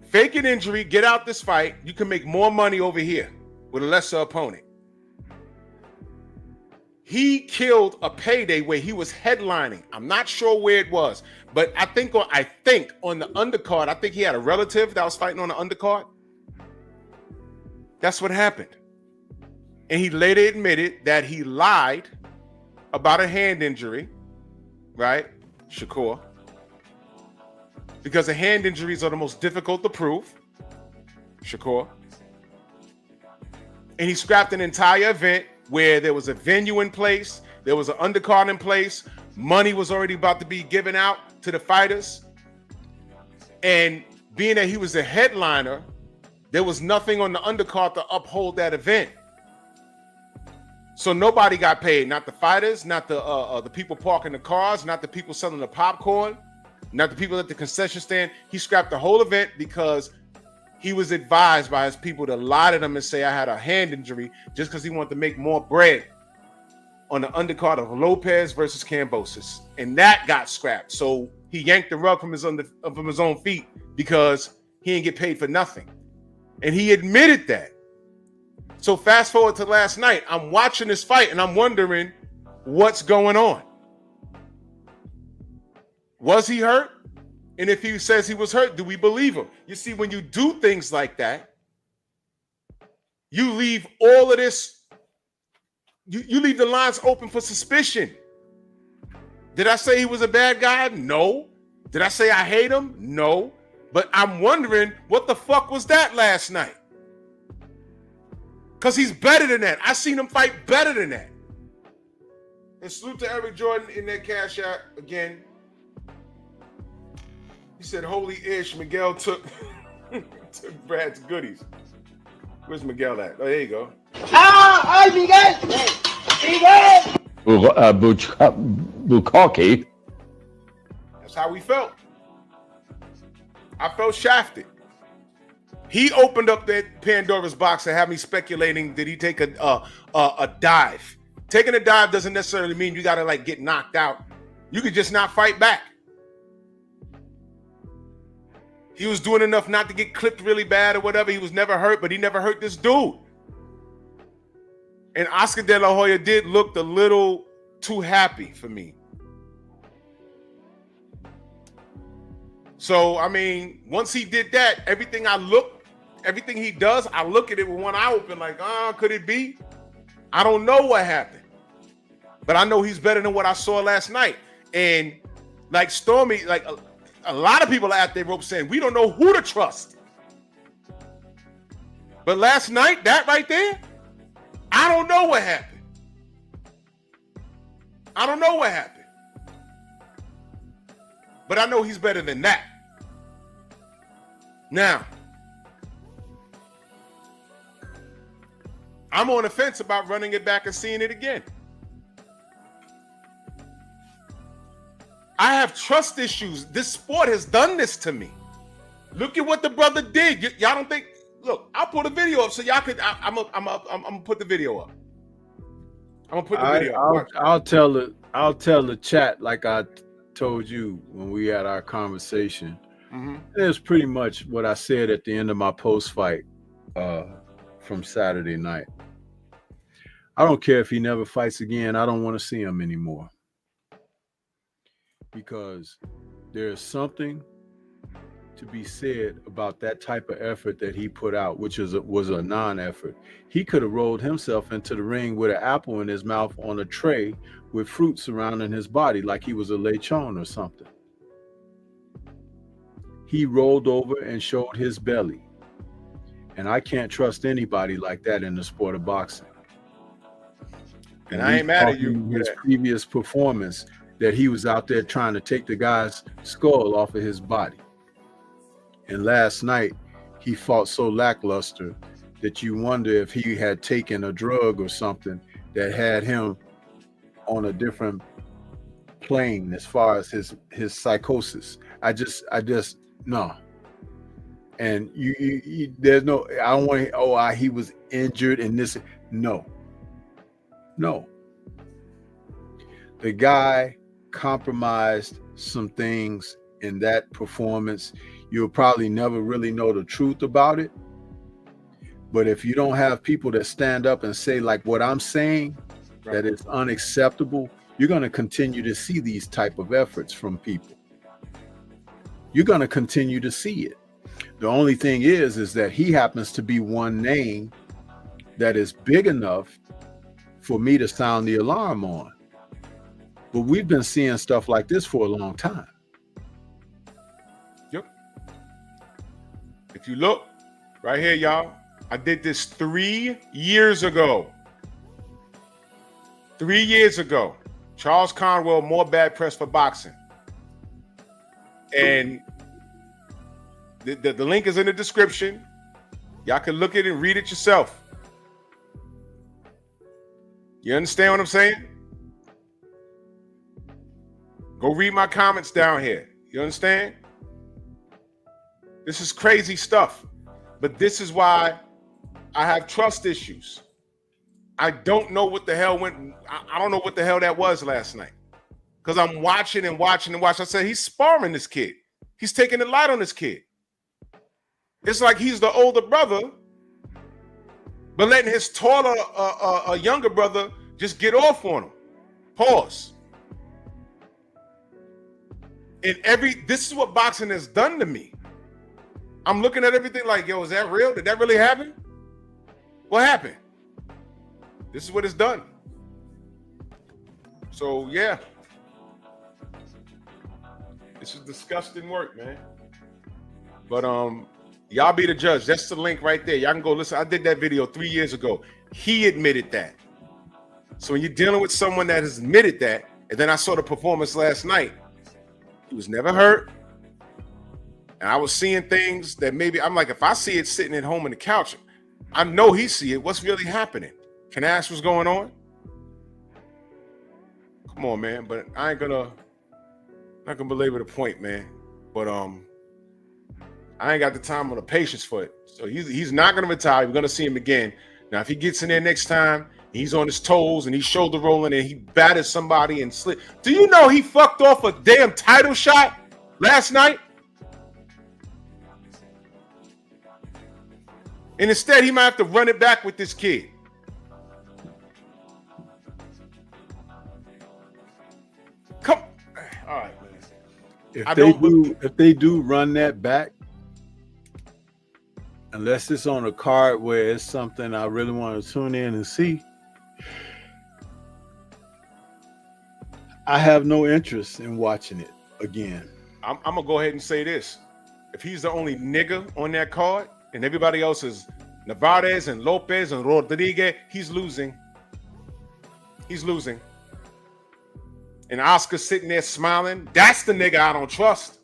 fake an injury, get out this fight, you can make more money over here with a lesser opponent. He killed a payday where he was headlining. I'm not sure where it was, but I think on the undercard, I think he had a relative that was fighting on the undercard. That's what happened. And he later admitted that he lied about a hand injury, right, Shakur? Because the hand injuries are the most difficult to prove, Shakur. And he scrapped an entire event where there was a venue in place, there was an undercard in place, money was already about to be given out to the fighters. And being that he was a headliner, there was nothing on the undercard to uphold that event. So nobody got paid, not the fighters, not the people parking the cars, not the people selling the popcorn, not the people at the concession stand. He scrapped the whole event because he was advised by his people to lie to them and say I had a hand injury just because he wanted to make more bread. on the undercard of Lopez versus Kambosos, and that got scrapped. So he yanked the rug from his own feet because he didn't get paid for nothing, and he admitted that. So fast forward to last night, I'm watching this fight and I'm wondering what's going on. Was he hurt? And if he says he was hurt, do we believe him? You see, when you do things like that, you leave all of this, you leave the lines open for suspicion. Did I say he was a bad guy? No. Did I say I hate him? No. But I'm wondering, what the fuck was that last night? Because he's better than that. I seen him fight better than that. And salute to Eric Jordan in that cash out again. He said, holy ish, Miguel took Brad's goodies. Where's Miguel at? Oh, there you go. ¡Ay, Miguel! ¡Miguel! Bukaki. That's how we felt. I felt shafted. He opened up that Pandora's box and had me speculating, did he take a dive? Taking a dive doesn't necessarily mean you got to like get knocked out. You could just not fight back. He was doing enough not to get clipped really bad or whatever. He was never hurt, but he never hurt this dude. And Oscar De La Hoya did look a little too happy for me. So, I mean, once he did that, everything he does, I look at it with one eye open like, could it be? I don't know what happened. But I know he's better than what I saw last night. And like Stormy, like a lot of people are at their rope saying, we don't know who to trust. But last night, that right there, I don't know what happened. I don't know what happened. But I know he's better than that. Now, I'm on the fence about running it back and seeing it again. I have trust issues. This sport has done this to me. Look at what the brother did. Y'all don't think? Look, I'll put a video up so y'all could. I'm gonna put the video up. I'm gonna put the video up. I'll tell the chat like I told you when we had our conversation. Mm-hmm. It's pretty much what I said at the end of my post fight from Saturday night. I don't care if he never fights again. I don't want to see him anymore. Because there's something to be said about that type of effort that he put out, which was a non-effort. He could have rolled himself into the ring with an apple in his mouth on a tray with fruit surrounding his body like he was a lechon or something. He rolled over and showed his belly. And I can't trust anybody like that in the sport of boxing. And I ain't mad at you. His previous performance that he was out there trying to take the guy's skull off of his body. And last night, he fought so lackluster that you wonder if he had taken a drug or something that had him on a different plane as far as his psychosis. I just no. And you there's no, I don't want to, he was injured in this. No. The guy compromised some things in that performance. You'll probably never really know the truth about it. But if you don't have people that stand up and say like what I'm saying, right, that it's unacceptable, you're going to continue to see these type of efforts from people. You're going to continue to see it. The only thing is that he happens to be one name that is big enough for me to sound the alarm on. But we've been seeing stuff like this for a long time. Yep. If you look right here, y'all, I did this 3 years ago. 3 years ago. Charles Conwell, more bad press for boxing. And the link is in the description. Y'all can look at it and read it yourself. You understand what I'm saying? Go read my comments down here. You understand? This is crazy stuff. But this is why I have trust issues. I don't know what the hell went. I don't know what the hell that was last night. Because I'm watching and watching and watching. I said, he's sparring this kid. He's taking the light on this kid. It's like he's the older brother, but letting his taller, younger brother just get off on him. Pause. And this is what boxing has done to me. I'm looking at everything like, yo, is that real? Did that really happen? What happened? This is what it's done. So yeah. This is disgusting work, man. But y'all be the judge. That's the link right there. Y'all can go listen. I did that video 3 years ago. He admitted that. So when you're dealing with someone that has admitted that, and then I saw the performance last night, he was never hurt. And I was seeing things that maybe, I'm like, if I see it sitting at home on the couch, I know he see it. What's really happening? Can I ask what's going on? Come on, man. But I ain't gonna belabor the point, man. But I ain't got the time or the patience for it. So he's not gonna retire. We're gonna see him again. Now, if he gets in there next time, he's on his toes and he's shoulder rolling and he batted somebody and slid. Do you know he fucked off a damn title shot last night? And instead, he might have to run it back with this kid. Come, all right, man. If they do run that back, unless it's on a card where it's something I really want to tune in and see, I have no interest in watching it again. I'm gonna go ahead and say this: if he's the only nigga on that card, and everybody else is Navarez and Lopez and Rodriguez, he's losing. He's losing. And Oscar sitting there smiling. That's the nigga I don't trust.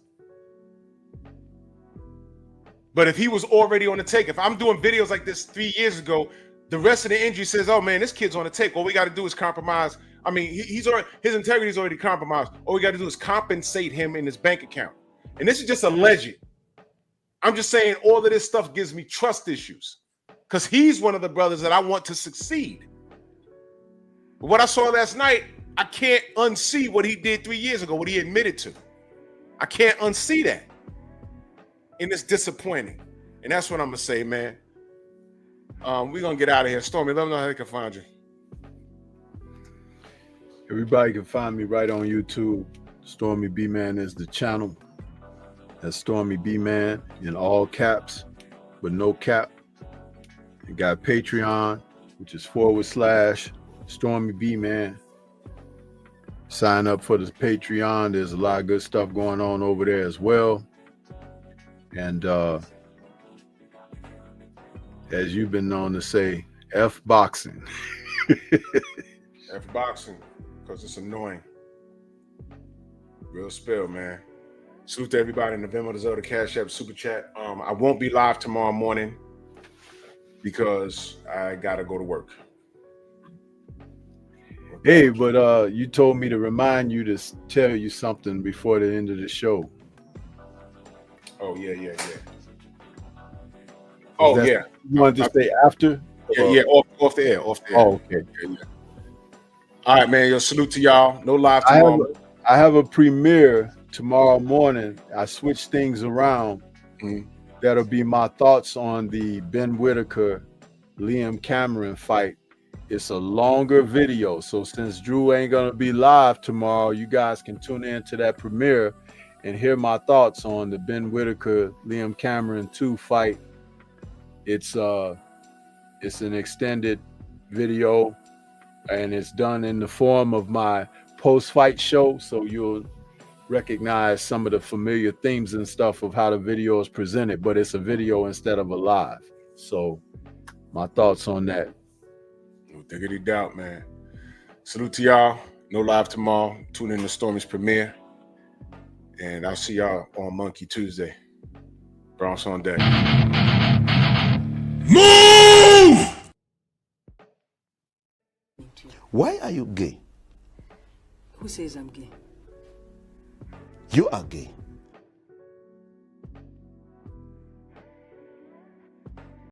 But if he was already on the take, if I'm doing videos like this 3 years ago, the rest of the injury says, oh man, this kid's on the take. All we got to do is compromise. I mean, his integrity is already compromised. All we got to do is compensate him in his bank account. And this is just alleged. I'm just saying all of this stuff gives me trust issues because he's one of the brothers that I want to succeed. But what I saw last night, I can't unsee what he did 3 years ago, what he admitted to. I can't unsee that. And it's disappointing. And that's what I'm going to say, man. We're going to get out of here. Stormy, let them know how they can find you. Everybody can find me right on YouTube. Stormy B-Man is the channel. That's Stormy B-Man in all caps, but no cap. You got Patreon, which is /Stormy B-Man. Sign up for the Patreon. There's a lot of good stuff going on over there as well. And as you've been known to say, F boxing. F boxing, because it's annoying. Real spill, man. Salute to everybody in the Venmo, the Zelda, Cash App, Super Chat. I won't be live tomorrow morning because I gotta go to work. Hey, but you told me to remind you to tell you something before the end of the show. Oh yeah. Oh yeah. You wanted to say after? Yeah. Off the air. Oh, okay. Yeah. All right, man. Yo, salute to y'all. No live tomorrow. I have a premiere tomorrow morning. I switch things around. Mm-hmm. That'll be my thoughts on the Ben Whitaker, Liam Cameron fight. It's a longer video. So since Drew ain't going to be live tomorrow, you guys can tune in to that premiere and hear my thoughts on the Ben Whitaker, Liam Cameron 2 fight. It's an extended video and it's done in the form of my post-fight show. So you'll recognize some of the familiar themes and stuff of how the video is presented, but it's a video instead of a live. So my thoughts on that. No diggity doubt, man. Salute to y'all. No live tomorrow. Tune in to Stormy's premiere. And I'll see y'all on Monkey Tuesday. Bronx on deck. Move! Why are you gay? Who says I'm gay? You are gay.